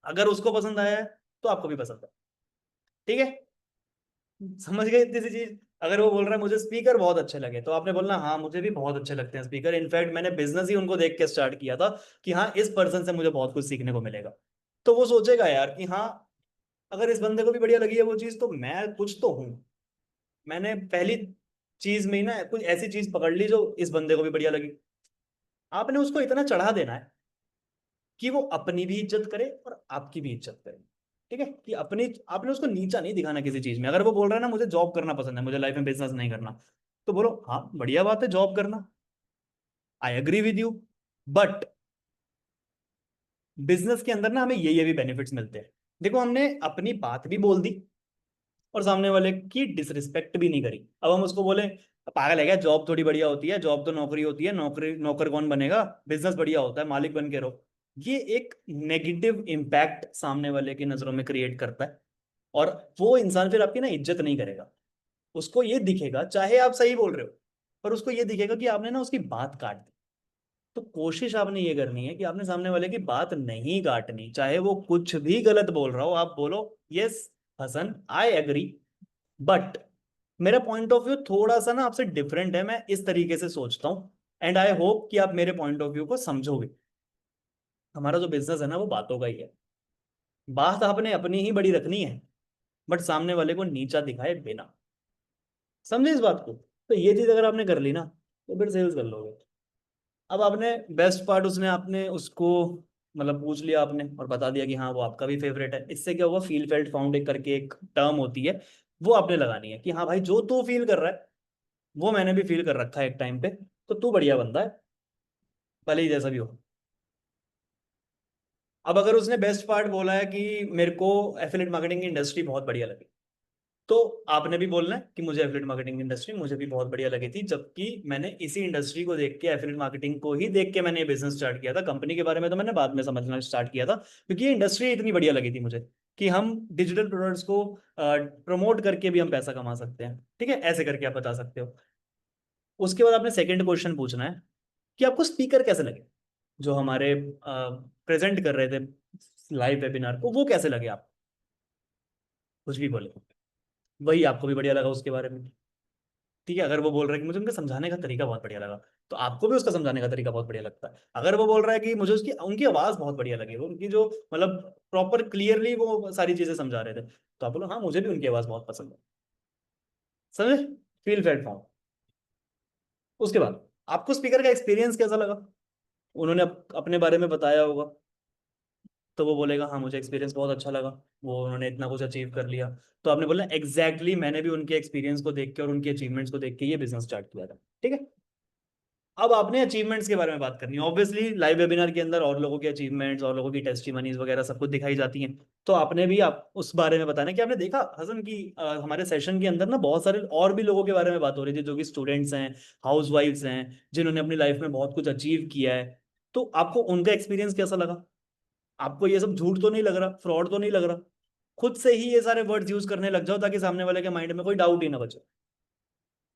अगर उसको पसंद आया है तो आपको भी पसंद है। ठीक है, समझ गए इतनी सी चीज। अगर वो बोल रहा है मुझे स्पीकर बहुत अच्छे लगे, तो आपने बोलना हाँ मुझे भी बहुत अच्छे लगते हैं स्पीकर, इनफैक्ट मैंने बिजनेस ही उनको देख के स्टार्ट किया था कि हाँ इस पर्सन से मुझे बहुत कुछ सीखने को मिलेगा। तो वो सोचेगा यार कि हाँ अगर इस बंदे को भी बढ़िया लगी है वो चीज, तो मैं कुछ तो हूँ। मैंने पहली चीज में ही ना कुछ ऐसी चीज पकड़ ली जो इस बंदे को भी बढ़िया लगी। आपने उसको इतना चढ़ा देना है कि वो अपनी भी इज्जत करे और आपकी भी इज्जत करे। ठीक है, कि अपनी आपने उसको नीचा नहीं दिखाना किसी चीज में। अगर वो बोल रहा है ना मुझे जॉब करना पसंद है, मुझे लाइफ में बिजनेस नहीं करना, तो बोलो हाँ बढ़िया बात है जॉब करना, I agree with you, but business के अंदर ना हमें ये भी बेनिफिट्स मिलते हैं। देखो हमने अपनी बात भी बोल दी और सामने वाले की डिसरिस्पेक्ट भी नहीं करी। अब हम उसको बोले पागल है क्या, जॉब थोड़ी बढ़िया होती है, जॉब तो नौकरी होती है, नौकरी नौकर कौन बनेगा, बिजनेस बढ़िया होता है, मालिक बन के रहो। ये एक नेगेटिव इम्पैक्ट सामने वाले की नजरों में क्रिएट करता है, और वो इंसान फिर आपकी ना इज्जत नहीं करेगा। उसको ये दिखेगा चाहे आप सही बोल रहे हो, पर उसको ये दिखेगा कि आपने ना उसकी बात काट दी। तो कोशिश आपने ये करनी है कि आपने सामने वाले की बात नहीं काटनी, चाहे वो कुछ भी गलत बोल रहा हो आप बोलो yes Hasan I agree, but मेरा पॉइंट ऑफ व्यू थोड़ा सा ना आपसे डिफरेंट है, मैं इस तरीके से सोचता हूँ, एंड आई होप कि आप मेरे पॉइंट ऑफ व्यू को समझोगे। हमारा जो बिजनेस है ना वो बातों का ही है। बात आपने अपनी ही बड़ी रखनी है, बट सामने वाले को नीचा दिखाए बिना। समझे इस बात को? तो ये चीज अगर आपने कर ली ना तो फिर सेल्स कर लोगे। अब आपने बेस्ट पार्ट उसने आपने उसको मतलब पूछ लिया आपने और बता दिया कि हाँ वो आपका भी फेवरेट है। इससे क्या हुआ, फील फेल्ट फाउंड एक करके एक टर्म होती है, वो आपने लगानी है कि हाँ भाई जो तू फील कर रहा है वो मैंने भी फील कर रखा है एक टाइम पे, तो तू बढ़िया बंदा है भले ही जैसा भी हो। अब अगर उसने बेस्ट पार्ट बोला है कि मेरे को एफिलिएट मार्केटिंग की इंडस्ट्री बहुत बढ़िया लगी, तो आपने भी बोलना है कि मुझे एफिलिएट मार्केटिंग इंडस्ट्री मुझे भी बहुत बढ़िया लगी थी, जबकि मैंने इसी इंडस्ट्री को देख के एफिलिएट मार्केटिंग को ही देख के मैंने ये बिजनेस स्टार्ट किया था। कंपनी के बारे में तो मैंने बाद में समझना स्टार्ट किया था, क्योंकि ये इंडस्ट्री इतनी बढ़िया लगी थी मुझे कि हम डिजिटल प्रोडक्ट्स को प्रमोट करके भी हम पैसा कमा सकते हैं। ठीक है, ऐसे करके आप बता सकते हो। उसके बाद आपने सेकेंड क्वेश्चन पूछना है कि आपको स्पीकर कैसे लगे, जो हमारे प्रेजेंट कर रहे थे लाइव वेबिनार को, वो कैसे लगे आप, कुछ भी बोले, वही आपको भी बढ़िया लगा उसके बारे में। ठीक है, अगर वो बोल रहा है कि मुझे उनका समझाने का तरीका बहुत बढ़िया लगा, तो आपको भी उसका समझाने का तरीका बहुत बढ़िया लगता है। अगर वो बोल रहा है कि मुझे उसकी उनकी आवाज़ बहुत बढ़िया लगी, वो उनकी जो मतलब प्रॉपर क्लियरली वो सारी चीज़ें समझा रहे थे, तो आप बोलो हाँ मुझे भी उनकी आवाज़ बहुत पसंद है। समझे, फील प्लेटफॉर्म। उसके बाद आपको स्पीकर का एक्सपीरियंस कैसा लगा, उन्होंने अपने बारे में बताया होगा, तो वो बोलेगा हाँ मुझे एक्सपीरियंस बहुत अच्छा लगा, वो उन्होंने इतना कुछ अचीव कर लिया। तो आपने बोला एग्जैक्टली मैंने भी उनके एक्सपीरियंस को देख के और उनके अचीवमेंट्स को देख के ये बिजनेस स्टार्ट किया था। ठीक है, अब आपने अचीवमेंट्स के बारे में बात करनी है। ऑब्वियसली लाइव वेबिनार के अंदर और लोगों के अचीवमेंट्स और लोगों की टेस्टिमनीज वगैरह सब कुछ दिखाई जाती हैं, तो आपने भी आप उस बारे में बताना कि आपने देखा हसन की हमारे सेशन के अंदर ना बहुत सारे और भी लोगों के बारे में बात हो रही थी जो कि स्टूडेंट्स हैं, हाउस वाइफ्स हैं, जिन्होंने अपनी लाइफ में बहुत कुछ अचीव किया है। तो आपको उनका एक्सपीरियंस कैसा लगा, आपको ये सब झूठ तो नहीं लग रहा, फ्रॉड तो नहीं लग रहा? खुद से ही ये सारे वर्ड्स यूज करने लग जाओ ताकि सामने वाले के माइंड में कोई डाउट ही ना बचे।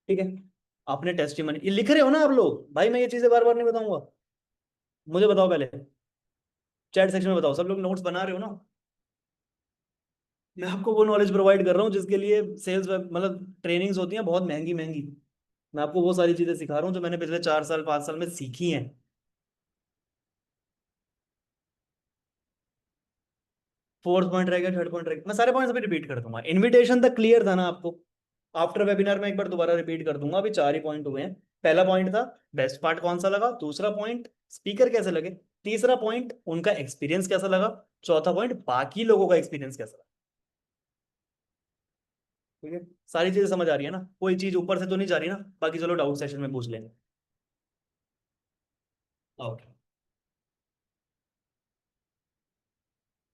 ठीक है, आपने टेस्टिमनी ये लिख रहे हो ना आप लोग, भाई मैं ये चीजें बार बार नहीं बताऊंगा, मुझे बताओ पहले, चैट सेक्शन में बताओ, सब लोग नोट्स बना रहे हो ना? मैं आपको वो नॉलेज प्रोवाइड कर रहा हूँ जिसके लिए सेल्स मतलब ट्रेनिंग्स होती हैं बहुत महंगी महंगी। मैं आपको वो सारी चीजें सिखा रहा हूँ जो मैंने पिछले 4 साल 5 साल में सीखी हैं। फोर्थ पॉइंट रह गया, थर्ड पॉइंट रह गया, मैं सारे पॉइंट्स अभी रिपीट कर दूंगा। इनविटेशन तक क्लियर था ना आपको? आफ्टर वेबिनार में एक बार दोबारा रिपीट कर दूंगा, अभी 4 ही पॉइंट हुए हैं। पहला पॉइंट था बेस्ट पार्ट कौन सा लगा, दूसरा पॉइंट स्पीकर कैसे लगे, तीसरा पॉइंट उनका एक्सपीरियंस कैसा लगा, चौथा पॉइंट बाकी लोगों का एक्सपीरियंस कैसा लगा। ठीक है, सारी चीजें समझ आ रही है ना, कोई चीज ऊपर से तो नहीं जा रही ना? बाकी चलो डाउट सेशन में पूछ लेंगे। ओके,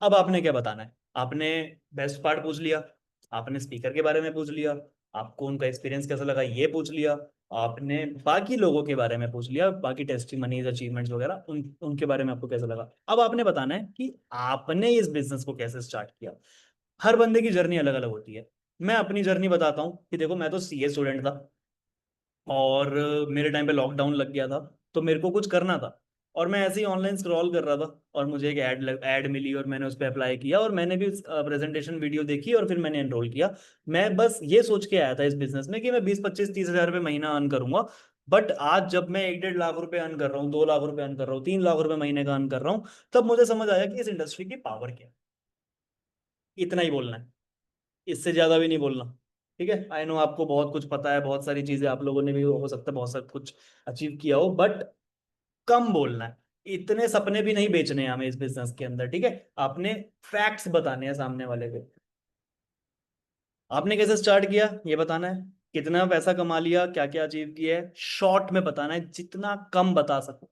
अब आपने क्या बताना है? आपने बेस्ट पार्ट पूछ लिया, आपने स्पीकर के बारे में पूछ लिया, आपको उनका एक्सपीरियंस कैसा लगा ये पूछ लिया, आपने बाकी लोगों के बारे में पूछ लिया, बाकी टेस्टिमनीज अचीवमेंट्स वगैरह उनके बारे में आपको कैसा लगा। अब आपने बताना है कि आपने इस बिजनेस को कैसे स्टार्ट किया। हर बंदे की जर्नी अलग अलग होती है। मैं अपनी जर्नी बताता हूँ कि देखो मैं तो सीए स्टूडेंट था, और मेरे टाइम पे लॉकडाउन लग गया था, तो मेरे को कुछ करना था। और मैं ऐसे ही ऑनलाइन स्क्रॉल कर रहा था और मुझे एक ऐड मिली और मैंने उस पर अप्लाई किया और मैंने भी प्रेजेंटेशन वीडियो देखी और फिर मैंने एनरोल किया। मैं बस ये सोच के आया था इस बिजनेस में कि मैं 20 25 30 हज़ार रुपये महीना अर्न करूंगा। बट आज जब मैं 1 1.5 लाख रुपए अर्न कर रहा हूँ, 2 लाख रुपए अर्न कर रहा हूँ, 3 लाख रुपए महीने का अर्न कर रहा हूँ, तब मुझे समझ आया कि इस इंडस्ट्री की पावर क्या है। इतना ही बोलना है, इससे ज्यादा भी नहीं बोलना। ठीक है, आई नो आपको बहुत कुछ पता है, बहुत सारी चीजें आप लोगों ने भी हो सकता है बहुत सब कुछ अचीव किया हो, बट कम बोलना है। इतने सपने भी नहीं बेचने हैं हमें इस बिजनेस के अंदर। ठीक है, आपने फैक्ट्स बताने हैं सामने वाले को। आपने कैसे स्टार्ट किया ये बताना है, कितना पैसा कमा लिया, क्या क्या अचीव किया है, शॉर्ट में बताना है, जितना कम बता सको।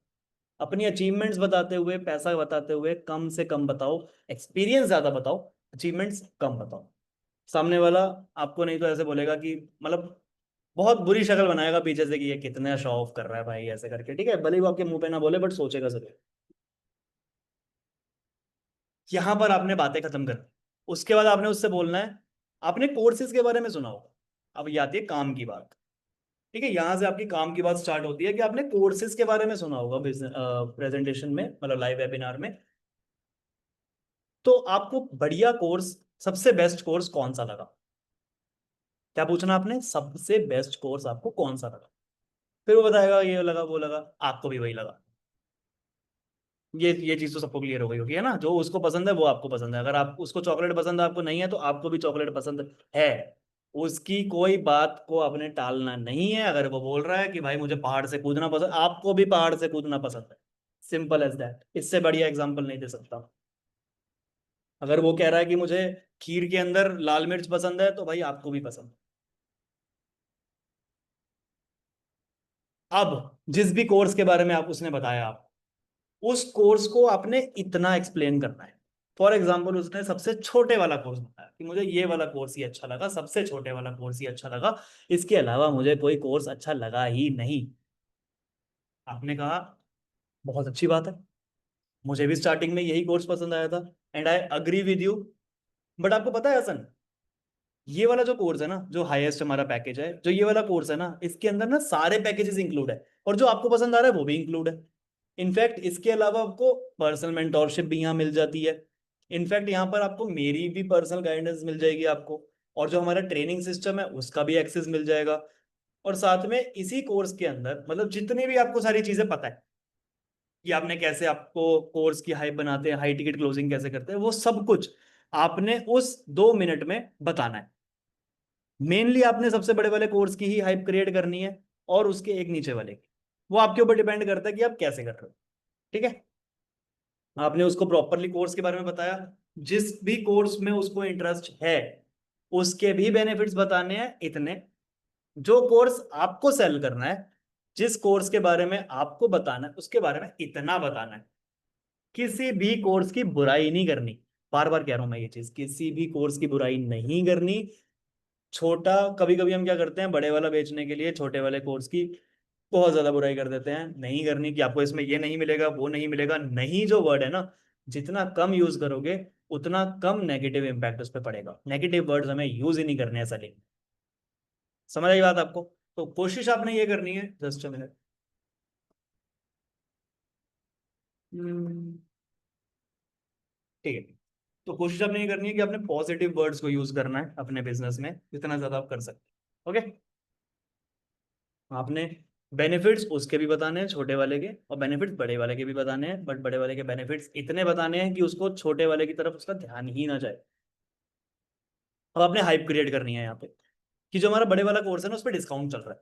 अपनी अचीवमेंट्स बताते हुए, पैसा बताते हुए कम से कम बताओ। एक्सपीरियंस ज्यादा बताओ, अचीवमेंट्स कम बताओ। सामने वाला आपको नहीं तो ऐसे बोलेगा कि मतलब बहुत बुरी शक्ल बनाएगा पीछे से कि ये कितना शो ऑफ कर रहा है भाई ऐसे करके। ठीक है, भले ही वो आपके मुंह पे ना बोले बट सोचेगा जरूर। यहां पर आपने बातें खत्म कर दी। उसके बाद आपने उससे बोलना है, आपने कोर्सेज के बारे में सुना होगा। अब ये आती है काम की बात। ठीक है, यहां से आपकी काम की बात स्टार्ट होती है कि आपने कोर्सेज के बारे में सुना होगा बिजनेस प्रेजेंटेशन में, मतलब लाइव वेबिनार में। तो आपको बढ़िया कोर्स, सबसे बेस्ट कोर्स कौन सा लगा? क्या पूछना आपने, सबसे बेस्ट कोर्स आपको कौन सा लगा? फिर वो बताएगा ये लगा वो लगा, आपको भी वही लगा। ये चीज तो सबको क्लियर हो गई होगी, है ना? जो उसको पसंद है वो आपको पसंद है। अगर आप उसको चॉकलेट पसंद है, आपको नहीं है, तो आपको भी चॉकलेट पसंद है। उसकी कोई बात को आपने टालना नहीं है। अगर वो बोल रहा है कि भाई मुझे पहाड़ से कूदना पसंद, आपको भी पहाड़ से कूदना पसंद है। सिंपल एज दैट, इससे बढ़िया एग्जाम्पल नहीं दे सकता। अगर वो कह रहा है कि मुझे खीर के अंदर लाल मिर्च पसंद है, तो भाई आपको भी पसंद है। अब जिस भी कोर्स के बारे में आप उसने बताया, आप उस कोर्स को आपने इतना एक्सप्लेन करना है। फॉर एग्जाम्पल उसने सबसे छोटे वाला कोर्स बताया कि मुझे ये वाला कोर्स ही अच्छा लगा, सबसे छोटे वाला कोर्स ही अच्छा लगा, इसके अलावा मुझे कोई कोर्स अच्छा लगा ही नहीं। आपने कहा बहुत अच्छी बात है, मुझे भी स्टार्टिंग में यही कोर्स पसंद आया था, and I agree with you. But आपको पता है हसन, ये वाला जो कोर्स है ना, जो हाईएस्ट हमारा पैकेज है, जो ये वाला कोर्स है ना, इसके अंदर ना सारे पैकेजेस इंक्लूड है, और जो आपको पसंद आ रहा है वो भी इंक्लूड है। इनफैक्ट इसके अलावा आपको पर्सनल मेंटोरशिप भी यहाँ मिल जाती है। इनफैक्ट यहाँ पर आपको मेरी भी पर्सनल गाइडेंस मिल जाएगी आपको, और जो हमारा ट्रेनिंग सिस्टम है उसका भी एक्सेस मिल जाएगा। और साथ में इसी कोर्स के अंदर मतलब जितनी भी आपको सारी चीजें पता है कि आपने कैसे, आपको कोर्स की हाइप बनाते हैं, हाई टिकट क्लोजिंग कैसे करते हैं, वो सब कुछ आपने उस 2 मिनट में बताना है। मेनली आपने सबसे बड़े वाले कोर्स की ही हाइप क्रिएट करनी है, और उसके एक नीचे वाले की। वो आपके ऊपर डिपेंड करता है कि आप कैसे कर रहे हो। ठीक है, आपने उसको प्रॉपरली कोर्स के बारे में बताया, जिस भी कोर्स में उसको इंटरेस्ट है उसके भी बेनिफिट्स बताने हैं इतने। जो कोर्स आपको सेल करना है, जिस कोर्स के बारे में आपको बताना है, उसके बारे में इतना बताना है। किसी भी कोर्स की बुराई नहीं करनी। बार बार कह रहा हूं मैं ये चीज, किसी भी कोर्स की बुराई नहीं करनी। छोटा, कभी कभी हम क्या करते हैं, बड़े वाला बेचने के लिए छोटे वाले कोर्स की बहुत ज्यादा बुराई कर देते हैं। नहीं करनी कि आपको इसमें ये नहीं मिलेगा वो नहीं मिलेगा। नहीं जो वर्ड है ना, जितना कम यूज करोगे उतना कम नेगेटिव इंपैक्ट उस पर पड़ेगा। नेगेटिव वर्ड्स हमें यूज ही नहीं करने हैं सलीम। समझ आई बात आपको? तो कोशिश आपने ये करनी है, जस्ट अ मिनट। ठीक है, तो कोशिश आपने ये करनी है कि आपने पॉजिटिव वर्ड्स को यूज करना है अपने बिजनेस में जितना ज्यादा आप कर सकते। ओके, आपने बेनिफिट्स उसके भी बताने हैं छोटे वाले के, और बेनिफिट्स बड़े वाले के भी बताने हैं, बट बड़े वाले के बेनिफिट्स इतने बताने हैं कि उसको छोटे वाले की तरफ उसका ध्यान ही ना जाए। अब आपने हाइप क्रिएट करनी है यहाँ पे कि जो हमारा बड़े वाला कोर्स है ना, उस पर डिस्काउंट चल रहा है।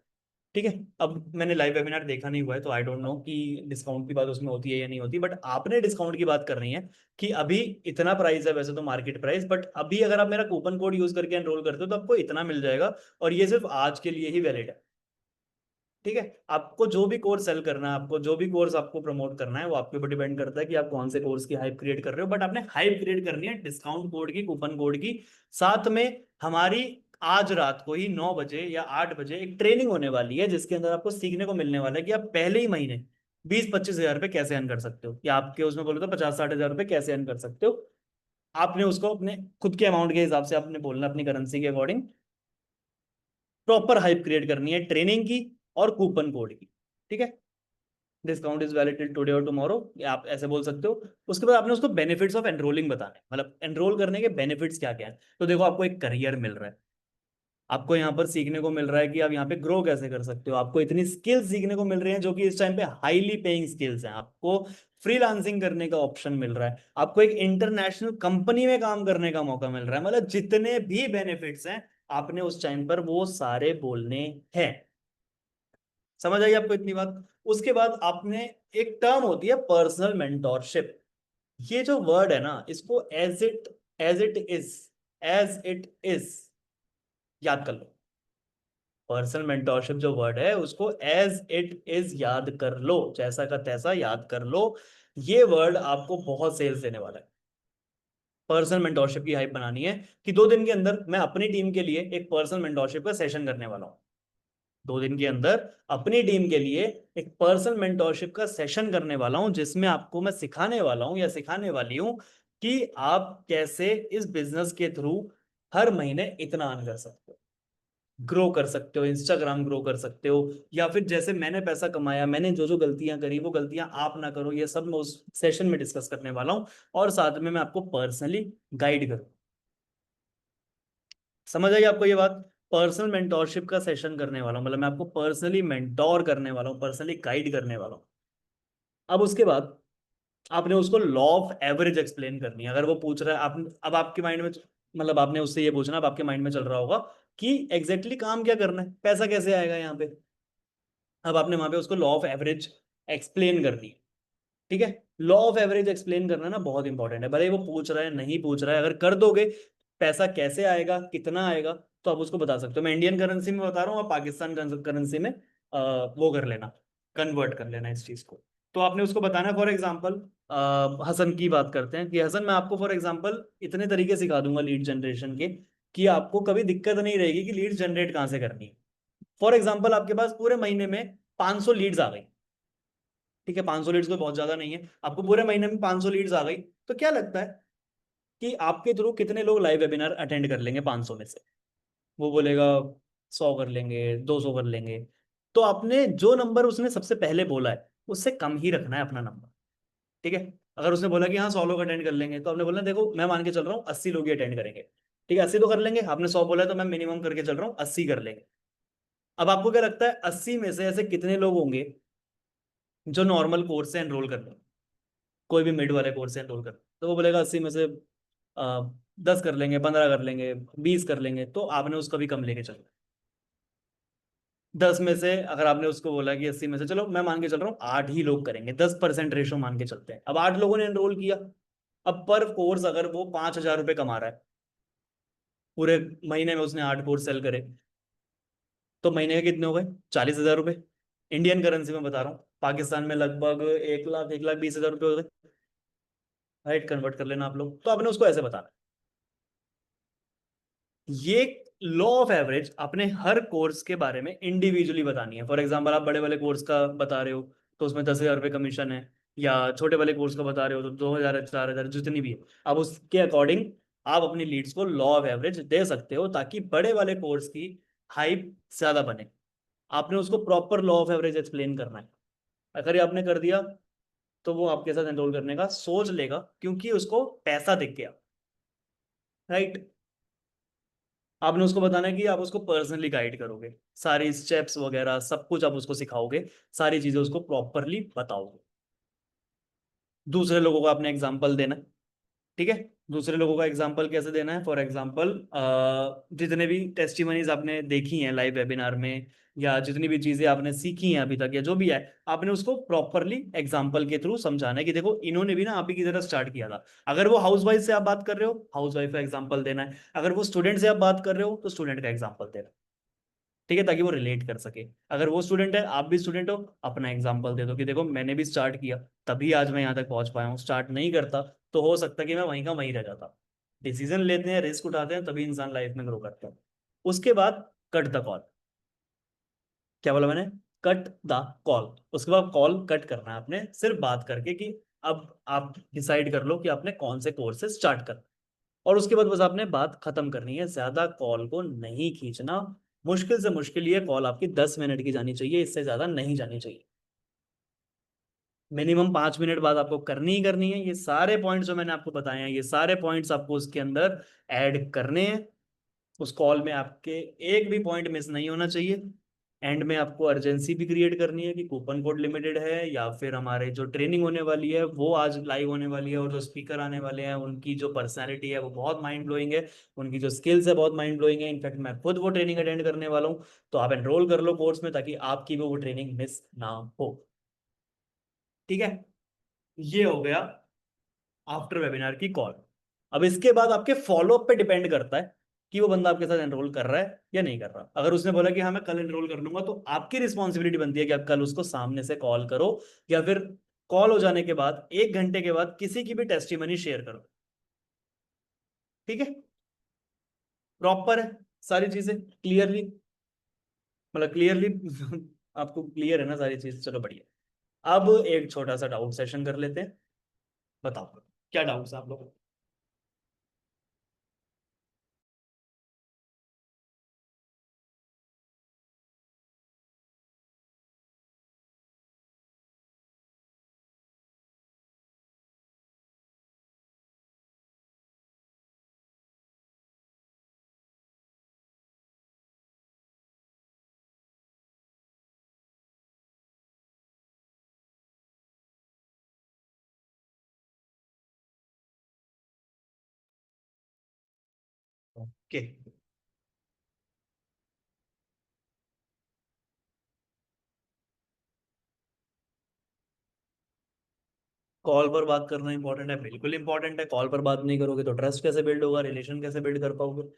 ठीक है, अब मैंने लाइव वेबिनार देखा नहीं हुआ है तो आई डोंट नो कि डिस्काउंट की बात उसमें होती है या नहीं होती, बट आपने डिस्काउंट की बात कर रही है कि अभी इतना प्राइस है, वैसे तो मार्केट प्राइस, बट अभी अगर आप मेरा कूपन कोड यूज करके एनरोल करते हो तो आपको इतना मिल जाएगा, और ये सिर्फ आज के लिए ही वैलिड है। ठीक है, आपको जो भी कोर्स सेल करना है, आपको जो भी कोर्स आपको प्रमोट करना है, वो आपके ऊपर डिपेंड करता है कि आप कौन से कोर्स की हाइप क्रिएट कर रहे हो। बट आपने हाइप क्रिएट करनी है डिस्काउंट कोड की, कूपन कोड की। साथ में हमारी आज रात को ही 9 बजे या 8 बजे एक ट्रेनिंग होने वाली है, जिसके अंदर आपको सीखने को मिलने वाला है कि आप पहले ही महीने 20 25 हज़ार रुपए कैसे अर्न कर सकते हो, या आपके उसमें बोलो तो 50 60 हज़ार रुपए कैसे अर्न कर सकते हो। आपने उसको अपने खुद के अमाउंट के हिसाब से आपने बोलना, अपनी करेंसी के अकॉर्डिंग। प्रॉपर हाइप क्रिएट करनी है ट्रेनिंग की और कूपन कोड की। ठीक है, discount is valid till today और टुमारो, आप ऐसे बोल सकते हो। उसके बाद आपने उसको बेनिफिट्स ऑफ एनरोलिंग बताने, मतलब एनरोल करने के बेनिफिट्स क्या क्या है। तो देखो आपको एक करियर मिल रहा है, आपको यहाँ पर सीखने को मिल रहा है कि आप यहाँ पे ग्रो कैसे कर सकते हो, आपको इतनी स्किल्स सीखने को मिल रही हैं जो कि इस टाइम पे हाईली पेइंग स्किल्स हैं, आपको फ्रीलांसिंग करने का ऑप्शन मिल रहा है, आपको एक इंटरनेशनल कंपनी में काम करने का मौका मिल रहा है, मतलब जितने भी बेनिफिट्स हैं आपने उस टाइम पर वो सारे बोलने हैं। समझ आई आपको इतनी बात। उसके बाद आपने, एक टर्म होती है पर्सनल मेंटोरशिप, ये जो वर्ड है ना इसको एज इट इज याद कर लो। पर्सनल मेंटोरशिप जो वर्ड है उसको एज इट इज याद कर लो, जैसा का तैसा याद कर लो। ये वर्ड आपको बहुत सेल्स देने वाला है। पर्सनल मेंटोरशिप की हाइप बनानी है कि 2 दिन के अंदर मैं अपनी टीम के लिए एक पर्सनल मेंटोरशिप का सेशन करने वाला हूँ। 2 दिन के अंदर अपनी टीम के लिए एक पर्सनल मेंटोरशिप का सेशन करने वाला हूं, जिसमें आपको मैं सिखाने वाला हूं या सिखाने वाली हूं कि आप कैसे इस बिजनेस के थ्रू हर महीने इतना अर्न कर सकते हो, ग्रो कर सकते हो, इंस्टाग्राम ग्रो कर सकते हो, या फिर जैसे मैंने पैसा कमाया, मैंने जो जो गलतियां करी वो गलतियां आप ना करो। ये सब मैं उस सेशन में डिस्कस करने वाला हूं, और साथ में मैं आपको पर्सनली गाइड करूँ। समझ आई आपको ये बात। पर्सनल मेंटोरशिप का सेशन करने वाला हूं, मतलब मैं आपको पर्सनली मेंटोर करने वाला हूँ, पर्सनली गाइड करने वाला हूँ। अब उसके बाद आपने उसको लॉ ऑफ एवरेज एक्सप्लेन करनी है। अगर वो पूछ रहा है, आप अब आपके माइंड में, मतलब आपने उससे ये पूछना, अब आपके माइंड में चल रहा होगा कि एग्जैक्टली काम क्या करना है, पैसा कैसे आएगा यहाँ पे। अब आपने वहां पे उसको लॉ ऑफ एवरेज एक्सप्लेन करनी है। ठीक है, लॉ ऑफ एवरेज एक्सप्लेन करना ना बहुत इंपॉर्टेंट है, भले वो पूछ रहा है नहीं पूछ रहा है, अगर कर दोगे पैसा कैसे आएगा कितना आएगा तो आप उसको बता सकते हो। मैं इंडियन करेंसी में बता रहा हूँ, आप पाकिस्तान करेंसी में वो कर लेना, कन्वर्ट कर लेना इस चीज को। तो आपने उसको बताना है, फॉर एग्जाम्पल हसन की बात करते हैं कि हसन मैं आपको फॉर एग्जाम्पल इतने तरीके सिखा दूंगा लीड जनरेशन के कि आपको कभी दिक्कत नहीं रहेगी कि लीड जनरेट कहाँ से करनी है। फॉर एग्जाम्पल आपके पास पूरे महीने में 500 लीड्स आ गई, ठीक है, 500 लीड्स तो बहुत ज्यादा नहीं है, आपको पूरे महीने में 500 लीड्स आ गई, तो क्या लगता है कि आपके थ्रू कितने लोग लाइव वेबिनार अटेंड कर लेंगे 500 में से। वो बोलेगा 100 कर लेंगे, 200 कर लेंगे। तो आपने जो नंबर उसने सबसे पहले बोला है उससे कम ही रखना है अपना नंबर। ठीक है, अगर उसने बोला कि हाँ 100 लोग अटेंड कर लेंगे, तो आपने बोला देखो मैं मान के चल रहा हूँ 80 लोग ही अटेंड करेंगे। ठीक है, 80 तो कर लेंगे, आपने 100 बोला है तो मैं मिनिमम करके चल रहा हूँ 80 कर लेंगे। अब आपको क्या लगता है 80 में से ऐसे कितने लोग होंगे जो नॉर्मल कोर्स से एनरोल कर लेंगे, कोई भी मिड वाले कोर्स से एनरोल कर, तो वो बोलेगा 80 में से 10 कर लेंगे, 15 कर लेंगे, 20 कर लेंगे, तो आपने उसका भी कम लेके चलना। 10 में से अगर आपने उसको बोला कि 80 में से चलो मैं मान के चल रहा हूँ 8 ही लोग करेंगे, 10% रेशो मान के चलते हैं, अब 8 लोगों ने एनरोल किया। अब पर कोर्स अगर वो 5,000 रुपये कमा रहा है, पूरे महीने में उसने 8 कोर्स सेल करे, तो महीने के कितने हो गए, 40,000 रुपये। इंडियन करेंसी में बता रहा हूँ, पाकिस्तान में लगभग 1 लाख, 1,20,000 रुपये हो गए। राइट, कन्वर्ट कर लेना आप लोग। तो आपने उसको ऐसे बताना, ये लॉ ऑफ एवरेज अपने हर कोर्स के बारे में इंडिविजुअली बतानी है। फॉर एग्जांपल आप बड़े वाले कोर्स का बता रहे हो तो उसमें 10,000 रुपये कमीशन है, या छोटे वाले कोर्स का बता रहे हो तो 2,000 4,000 जितनी भी है, अब उसके अकॉर्डिंग आप अपनी लीड्स को लॉ ऑफ एवरेज दे सकते हो ताकि बड़े वाले कोर्स की हाइप ज्यादा बने। आपने उसको proper law of average explain करना है। अगर ये आपने कर दिया तो वो आपके साथ एनरोल करने का सोच लेगा, क्योंकि उसको पैसा दिख गया। राइट, आपने उसको बताना है कि आप उसको पर्सनली गाइड करोगे, सारी स्टेप्स वगैरह सब कुछ आप उसको सिखाओगे, सारी चीजें उसको प्रॉपरली बताओगे। दूसरे लोगों को आपने एग्जाम्पल देना है। ठीक है, दूसरे लोगों का एग्जाम्पल कैसे देना है, फॉर एग्जाम्पल जितने भी टेस्टिमनीज आपने देखी हैं लाइव वेबिनार में, या जितनी भी चीजें आपने सीखी हैं अभी तक, या जो भी है, आपने उसको प्रॉपरली एग्जाम्पल के थ्रू समझाना है कि देखो इन्होंने भी ना आप ही की तरह स्टार्ट किया था। अगर वो हाउस वाइफ से आप बात कर रहे हो, हाउस वाइफ का एग्जाम्पल देना है, अगर वो स्टूडेंट से आप बात कर रहे हो तो स्टूडेंट का एग्जाम्पल देना है। ठीक है, ताकि वो रिलेट कर सके। अगर वो स्टूडेंट है आप भी स्टूडेंट हो, अपना एग्जाम्पल दे दो कि देखो मैंने भी स्टार्ट किया तभी आज मैं यहाँ तक पहुंच पाया हूँ, स्टार्ट नहीं करता तो हो सकता कि मैं वहीं का वहीं रह जाता। डिसीजन लेते हैं, रिस्क उठाते हैं, तभी इंसान लाइफ में ग्रो करता है। उसके बाद कट द कॉल। क्या बोला मैंने, कट द कॉल। उसके बाद कॉल कट करना है आपने सिर्फ बात करके कि अब आप डिसाइड कर लो कि आपने कौन से कोर्स से स्टार्ट करना, और उसके बाद बस आपने बात खत्म करनी है, ज्यादा कॉल को नहीं खींचना। मुश्किल से मुश्किल ये कॉल आपकी 10 मिनट की जानी चाहिए, इससे ज्यादा नहीं जानी चाहिए। मिनिमम 5 मिनट बाद आपको करनी ही करनी है। ये सारे पॉइंट्स जो मैंने आपको बताए हैं, ये सारे पॉइंट्स आपको उसके अंदर ऐड करने हैं। उस कॉल में आपके एक भी पॉइंट मिस नहीं होना चाहिए। एंड में आपको अर्जेंसी भी क्रिएट करनी है कि कूपन कोड लिमिटेड है, या फिर हमारे जो ट्रेनिंग होने वाली है वो आज लाइव होने वाली है, और जो स्पीकर आने वाले हैं उनकी जो पर्सनैलिटी है वो बहुत माइंड ब्लोइंग है, उनकी जो स्किल्स है बहुत माइंड ब्लोइंग है। इनफैक्ट मैं खुद वो ट्रेनिंग अटेंड करने वाला हूँ। तो आप एनरोल कर लो कोर्स में, ताकि आपकी भी वो ट्रेनिंग मिस ना हो। ठीक है, ये हो गया आफ्टर वेबिनार की कॉल। अब इसके बाद आपके फॉलोअप पे डिपेंड करता है कि वो बंदा आपके साथ एनरोल कर रहा है या नहीं कर रहा। अगर उसने बोला कि हाँ मैं कल एनरोल कर लूंगा, तो आपकी रिस्पॉन्सिबिलिटी बनती है कि आप कल उसको सामने से कॉल करो, या फिर कॉल हो जाने के बाद 1 घंटे के बाद किसी की भी टेस्टिमनी शेयर करो। ठीक है, प्रॉपर है सारी चीजें क्लियरली, मतलब क्लियरली आपको क्लियर है ना सारी चीज? चलो बढ़िया। अब एक छोटा सा डाउट सेशन कर लेते हैं। बताओ क्या डाउट्स आप लोग? ओके, कॉल पर बात करना इंपॉर्टेंट है, बिल्कुल इंपॉर्टेंट है। कॉल पर बात नहीं करोगे तो ट्रस्ट कैसे बिल्ड होगा, रिलेशन कैसे बिल्ड कर पाओगे?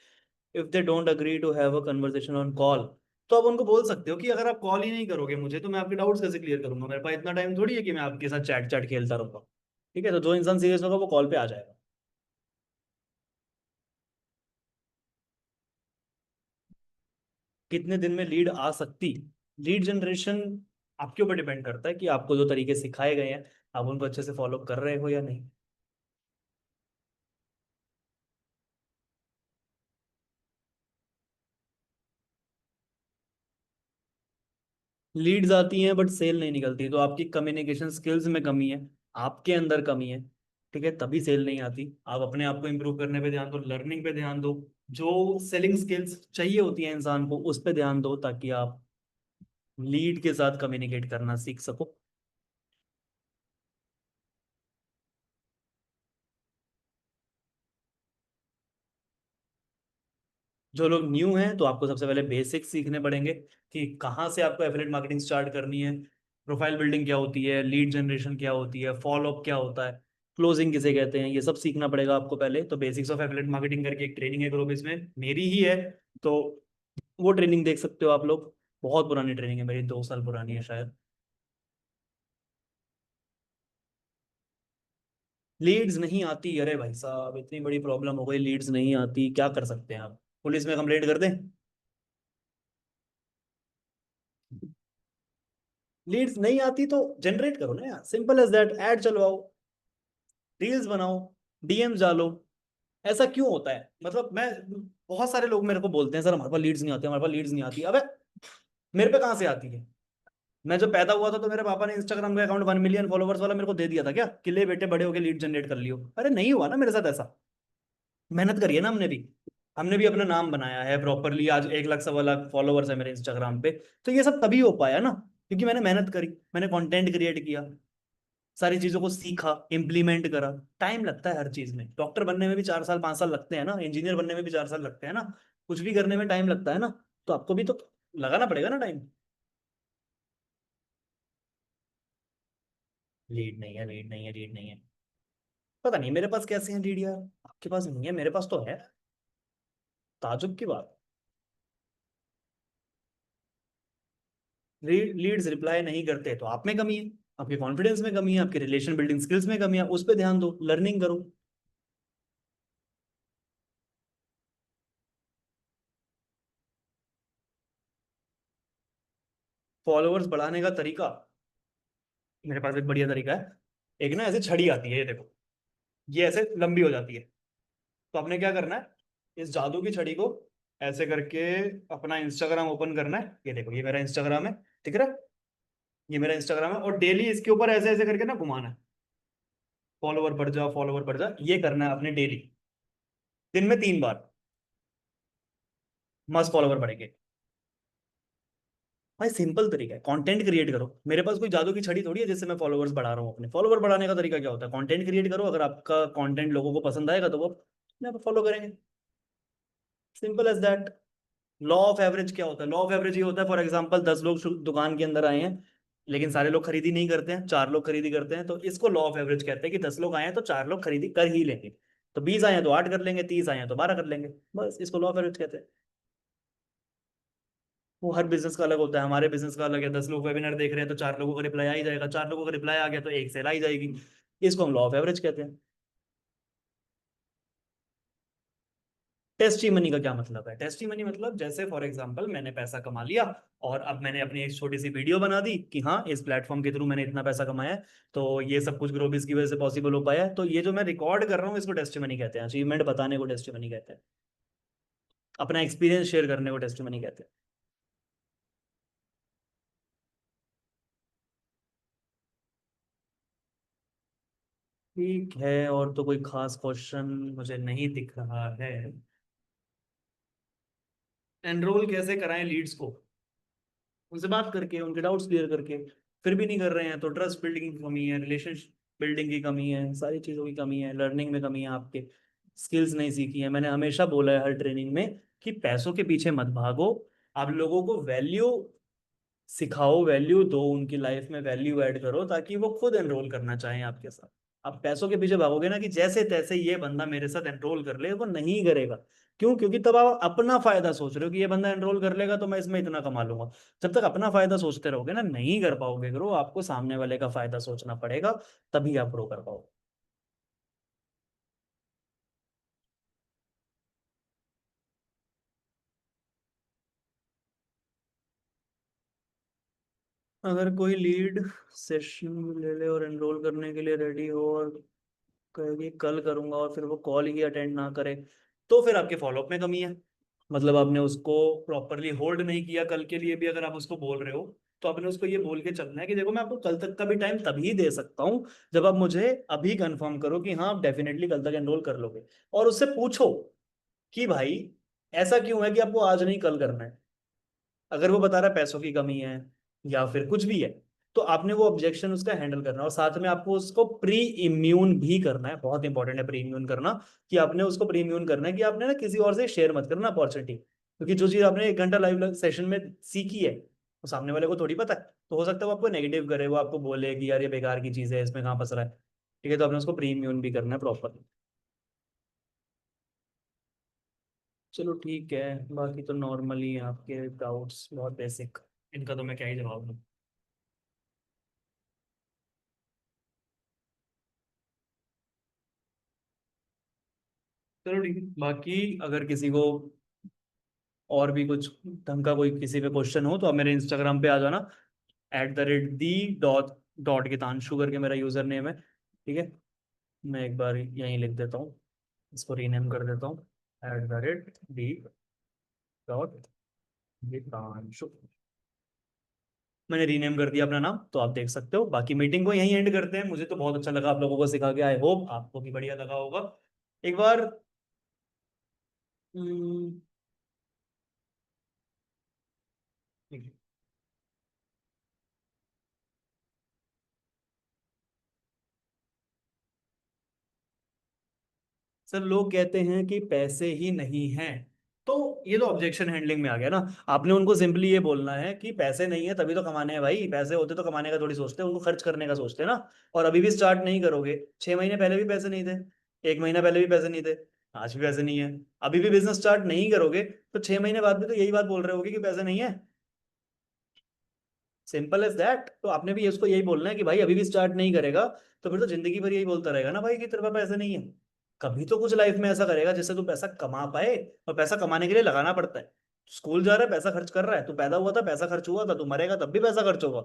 If they don't agree to have a conversation on call, तो आप उनको बोल सकते हो कि अगर आप कॉल ही नहीं करोगे मुझे, तो मैं आपके डाउट्स कैसे क्लियर करूंगा? मेरे पास इतना टाइम थोड़ी है कि मैं आपके साथ चैट चैट खेलता रहूंगा। ठीक है, तो जो इंसान सीरियस होगा वो कॉल पे आ जाएगा। कितने दिन में लीड आ सकती? लीड जनरेशन आपके ऊपर डिपेंड करता है कि आपको जो तरीके सिखाए गए हैं आप उनको अच्छे से फॉलो कर रहे हो या नहीं। लीड्स आती हैं बट सेल नहीं निकलती, तो आपकी कम्युनिकेशन स्किल्स में कमी है, आपके अंदर कमी है। ठीक है, तभी सेल नहीं आती। आप अपने आप को इम्प्रूव करने पे ध्यान दो, लर्निंग पे ध्यान दो, जो सेलिंग स्किल्स चाहिए होती है इंसान को उस पे ध्यान दो, ताकि आप लीड के साथ कम्युनिकेट करना सीख सको। जो लोग न्यू हैं तो आपको सबसे पहले बेसिक्स सीखने पड़ेंगे कि कहाँ से आपको एफिलिएट मार्केटिंग स्टार्ट करनी है, प्रोफाइल बिल्डिंग क्या होती है, लीड जनरेशन क्या होती है, फॉलो अप क्या होता है, क्लोजिंग किसे कहते हैं, ये सब सीखना पड़ेगा आपको पहले। तो बेसिक्स ऑफ एफिलिएट मार्केटिंग करके एक ट्रेनिंग है ग्रुप, इसमें मेरी ही है, तो वो ट्रेनिंग देख सकते हो आप लोग। बहुत पुरानी ट्रेनिंग है मेरी, 2 साल पुरानी है शायद। लीड्स नहीं आती? अरे भाई साहब इतनी बड़ी प्रॉब्लम हो गई, लीड्स नहीं आती, क्या कर सकते हैं आप? पुलिस में कंप्लेंट कर दें? लीड्स नहीं आती तो जनरेट करो ना यार, सिंपल एज दैट। ऐड चलवाओ, रील्स बनाओ, डीएम्स डालो। ऐसा क्यों होता है? मतलब मैं, बहुत सारे लोग मेरे को बोलते हैं सर हमारे पास लीड्स नहीं आती, हमारे पास लीड्स नहीं आती। अबे मेरे पे कहाँ से आती है? मैं जब पैदा हुआ था तो मेरे पापा ने इंस्टाग्राम का अकाउंट 1 मिलियन फॉलोवर्स वाला मेरे को दे दिया था क्या, कि ले बेटे बड़े होके लीड जनरेट कर लियो? अरे नहीं हुआ ना मेरे साथ ऐसा। मेहनत करी है ना हमने भी। हमने भी अपना नाम बनाया है प्रॉपरली, आज 1 लाख 1.25 लाख फॉलोवर्स है मेरे इंस्टाग्राम पे। तो ये सब तभी हो पाया ना, क्योंकि मैंने मेहनत करी, मैंने कंटेंट क्रिएट किया, सारी चीजों को सीखा, इम्प्लीमेंट करा। टाइम लगता है हर चीज में, डॉक्टर बनने में भी 4 साल 5 साल लगते हैं ना, इंजीनियर बनने में भी 4 साल लगते हैं ना, कुछ भी करने में टाइम लगता है ना। तो आपको भी तो लगाना पड़ेगा ना टाइम। लीड नहीं है, लीड नहीं है, लीड नहीं है। पता नहीं मेरे पास कैसे हैं लीड यार, आपके पास नहीं है, मेरे पास तो है। ताजुब की बात। लीड्स रिप्लाई नहीं करते तो आप में कमी है, आपके कॉन्फिडेंस में कमी है, आपके रिलेशन बिल्डिंग स्किल्स में कमी है, उस पर ध्यान दो, लर्निंग करो। फॉलोअर्स बढ़ाने का तरीका, मेरे पास एक बढ़िया तरीका है। एक ना ऐसे छड़ी आती है, ये देखो, ये ऐसे लंबी हो जाती है। तो आपने क्या करना है, इस जादू की छड़ी को ऐसे करके अपना इंस्टाग्राम ओपन करना है। ये देखो, ये मेरा इंस्टाग्राम है, दिख रहा है? ये मेरा इंस्टाग्राम है, और डेली इसके ऊपर ऐसे ऐसे करके ना घुमाना है, फॉलोवर बढ़ जा, फॉलोवर बढ़ जा, ये करना है आपने डेली, दिन में 3 बार, मस्त फॉलोवर बढ़ेंगे। भाई सिंपल तरीका है, कंटेंट क्रिएट करो। मेरे पास कोई जादू की छड़ी थोड़ी है जिससे मैं फॉलोवर्स बढ़ा रहा हूँ अपने। फॉलोवर बढ़ाने का तरीका क्या होता है? कंटेंट क्रिएट करो, अगर आपका कंटेंट लोगों को पसंद आएगा तो वो अपने आप फॉलो करेंगे, simple as that. Law of average क्या होता है? लॉ ऑफ एवरेज ये होता है, फॉर एग्जांपल 10 लोग दुकान के अंदर आए हैं, लेकिन सारे लोग खरीदी नहीं करते हैं, 4 लोग खरीदी करते हैं, तो इसको लॉ ऑफ एवरेज कहते हैं कि 10 लोग आए हैं तो 4 लोग खरीदी कर ही लेंगे। तो 20 आए हैं तो 8 कर लेंगे, 30 आए हैं तो 12 कर लेंगे, बस इसको लॉ ऑफ एवरेज कहते हैं। वो हर बिजनेस का अलग होता है, हमारे बिजनेस का अलग है। 10 लोग वेबिनार देख रहे हैं तो 4 लोगों का रिप्लाई आ ही जाएगा, 4 लोगों का रिप्लाई आ गया तो एक सेल आ ही जाएगी। इसको हम लॉ ऑफ एवरेज कहते हैं। टेस्टी मनी का क्या मतलब है? टेस्टी मनी मतलब, जैसे फॉर एग्जांपल मैंने पैसा कमा लिया, और अब मैंने अपनी एक छोटी सी वीडियो बना दी कि हाँ इस प्लेटफॉर्म के थ्रू मैंने इतना पैसा कमाया है, तो ये सब कुछ ग्रोबिस की वजह से पॉसिबल हो पाया है, तो ये जो मैं रिकॉर्ड कर रहा हूँ इसको टेस्टी मनी कहते हैं। अचीवमेंट बताने को टेस्टी मनी कहते हैं, अपना एक्सपीरियंस शेयर करने को टेस्टी मनी कहते हैं। ठीक है, और तो कोई खास क्वेश्चन मुझे नहीं दिख रहा है। एनरोल कैसे कराएं लीड्स को? उनसे बात करके, उनके डाउट्स क्लियर करके। फिर भी नहीं कर रहे हैं तो ट्रस्ट बिल्डिंग की कमी है, रिलेशनशिप बिल्डिंग की कमी है, सारी चीज़ों की कमी है, लर्निंग में कमी है, आपके स्किल्स नहीं सीखी है। मैंने हमेशा बोला है हर ट्रेनिंग में कि पैसों के पीछे मत भागो, आप लोगों को वैल्यू सिखाओ, वैल्यू दो, उनकी लाइफ में वैल्यू ऐड करो ताकि वो खुद एनरोल करना चाहें आपके साथ। आप पैसों के पीछे भागोगे ना कि जैसे तैसे ये बंदा मेरे साथ एनरोल कर ले, वो नहीं करेगा। क्यों? क्योंकि तब आप अपना फायदा सोच रहे हो कि ये बंदा एनरोल कर लेगा तो मैं इसमें इतना कमा लूंगा। जब तक अपना फायदा सोचते रहोगे ना, नहीं कर पाओगे ग्रो। आपको सामने वाले का फायदा सोचना पड़ेगा, तभी आप ग्रो कर पाओगे। अगर कोई लीड सेशन ले ले और एनरोल करने के लिए रेडी हो, और कहेगी कल करूंगा, और फिर वो कॉल ही अटेंड ना करे, तो फिर आपके फॉलोअप में कमी है। मतलब आपने उसको प्रॉपरली होल्ड नहीं किया कल के लिए भी। अगर आप उसको बोल रहे हो तो आपने उसको ये बोल के चलना है कि देखो मैं आपको कल तक का भी टाइम तभी दे सकता हूँ जब आप मुझे अभी कंफर्म करो कि हाँ आप डेफिनेटली कल तक एनरोल कर लोगे। और उससे पूछो कि भाई ऐसा क्यों है कि आपको आज नहीं कल करना है। अगर वो बता रहा है पैसों की कमी है या फिर कुछ भी है, तो आपने वो ऑब्जेक्शन उसका हैंडल करना है, और साथ में आपको उसको प्री इम्यून भी करना है। बहुत इंपॉर्टेंट है प्री इम्यून करना, कि आपने उसको प्री इम्यून करना है कि आपने ना किसी और से शेयर मत करना अपॉर्चुनिटी, क्योंकि जो चीज आपने 1 घंटा लाइव सेशन में सीखी है वो सामने वाले को थोड़ी पता है। तो हो सकता है वो आपको नेगेटिव करे, वो आपको बोले कि यार ये बेकार की चीज है, इसमें कहाँ फंस रहा है। ठीक है, तो आपने उसको प्री इम्यून भी करना है प्रॉपर। चलो ठीक है, बाकी तो नॉर्मली आपके डाउट्स बहुत बेसिक, इनका तो मैं क्या ही जवाब दूँ। चलो ठीक है, बाकी अगर किसी को और भी कुछ ढंग का कोई किसी पे क्वेश्चन हो तो आप मेरे इंस्टाग्राम पे आ जाना। @दी .गीतांशु करके मेरा यूजर नेम है। ठीक है, मैं एक बार यहीं लिख देता हूँ, इसको रीनेम कर देता हूँ, @दी.गीतांशु। मैंने रीनेम कर दिया अपना नाम, तो आप देख सकते हो। बाकी मीटिंग को यहीं एंड करते हैं। मुझे तो बहुत अच्छा लगा आप लोगों को सिखा के, आई होप आपको भी बढ़िया लगा होगा। एक बार हम्म, सर लोग कहते हैं कि पैसे ही नहीं हैं, तो ये तो ऑब्जेक्शन हैंडलिंग में आ गया ना। आपने उनको सिंपली ये बोलना है कि पैसे नहीं है तभी तो कमाने हैं भाई, पैसे होते तो कमाने का थोड़ी सोचते हैं, उनको खर्च करने का सोचते हैं ना। और अभी भी स्टार्ट नहीं करोगे, 6 महीने पहले भी पैसे नहीं थे, 1 महीना पहले भी पैसे नहीं थे, आज भी पैसे नहीं है, अभी भी बिजनेस स्टार्ट नहीं करोगे, तो 6 महीने बाद भी तो यही बात बोल रहे होगे कि पैसे नहीं है। Simple as that. तो आपने भी इसको यही बोलना है कि भाई अभी भी स्टार्ट नहीं करेगा, तो फिर तो जिंदगी भर यही बोलता रहेगा ना भाई कि तेरे पास पैसे नहीं है। कभी तो कुछ लाइफ में ऐसा करेगा जिससे तू पैसा कमा पाए, और पैसा कमाने के लिए लगाना पड़ता है। स्कूल जा रहा है, पैसा खर्च कर रहा है, तू पैदा हुआ था पैसा खर्च हुआ था, तू मरेगा तब भी पैसा खर्च होगा।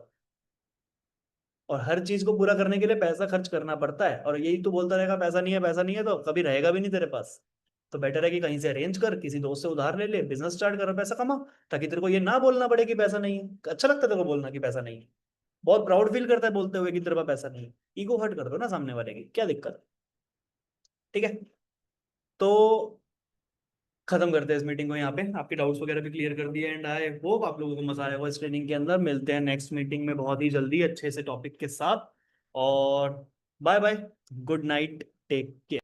और हर चीज को पूरा करने के लिए पैसा खर्च करना पड़ता है, और यही तू बोलता रहेगा पैसा नहीं है पैसा नहीं है, तो कभी रहेगा भी नहीं तेरे पास। तो बेटर है कि कहीं से अरेंज कर, किसी दोस्त से उधार ले ले, बिजनेस स्टार्ट कर और पैसा कमा, ताकि तेरे को ये ना बोलना पड़े कि पैसा नहीं है। अच्छा लगता है तेरे को बोलना कि पैसा नहीं है? बहुत प्राउड फील करता है बोलते हुए कि तेरे पास पैसा नहीं है, ईगो हर्ट कर दो ना सामने वाले की, क्या दिक्कत है? ठीक है, तो खत्म करते हैं इस मीटिंग को यहाँ पे। आपके डाउट्स वगैरह भी क्लियर कर दिए, एंड आई होप आप लोगों को मजा आया होगा इस ट्रेनिंग के अंदर। मिलते हैं नेक्स्ट मीटिंग में बहुत ही जल्दी अच्छे से टॉपिक के साथ, और bye bye, good night, take care.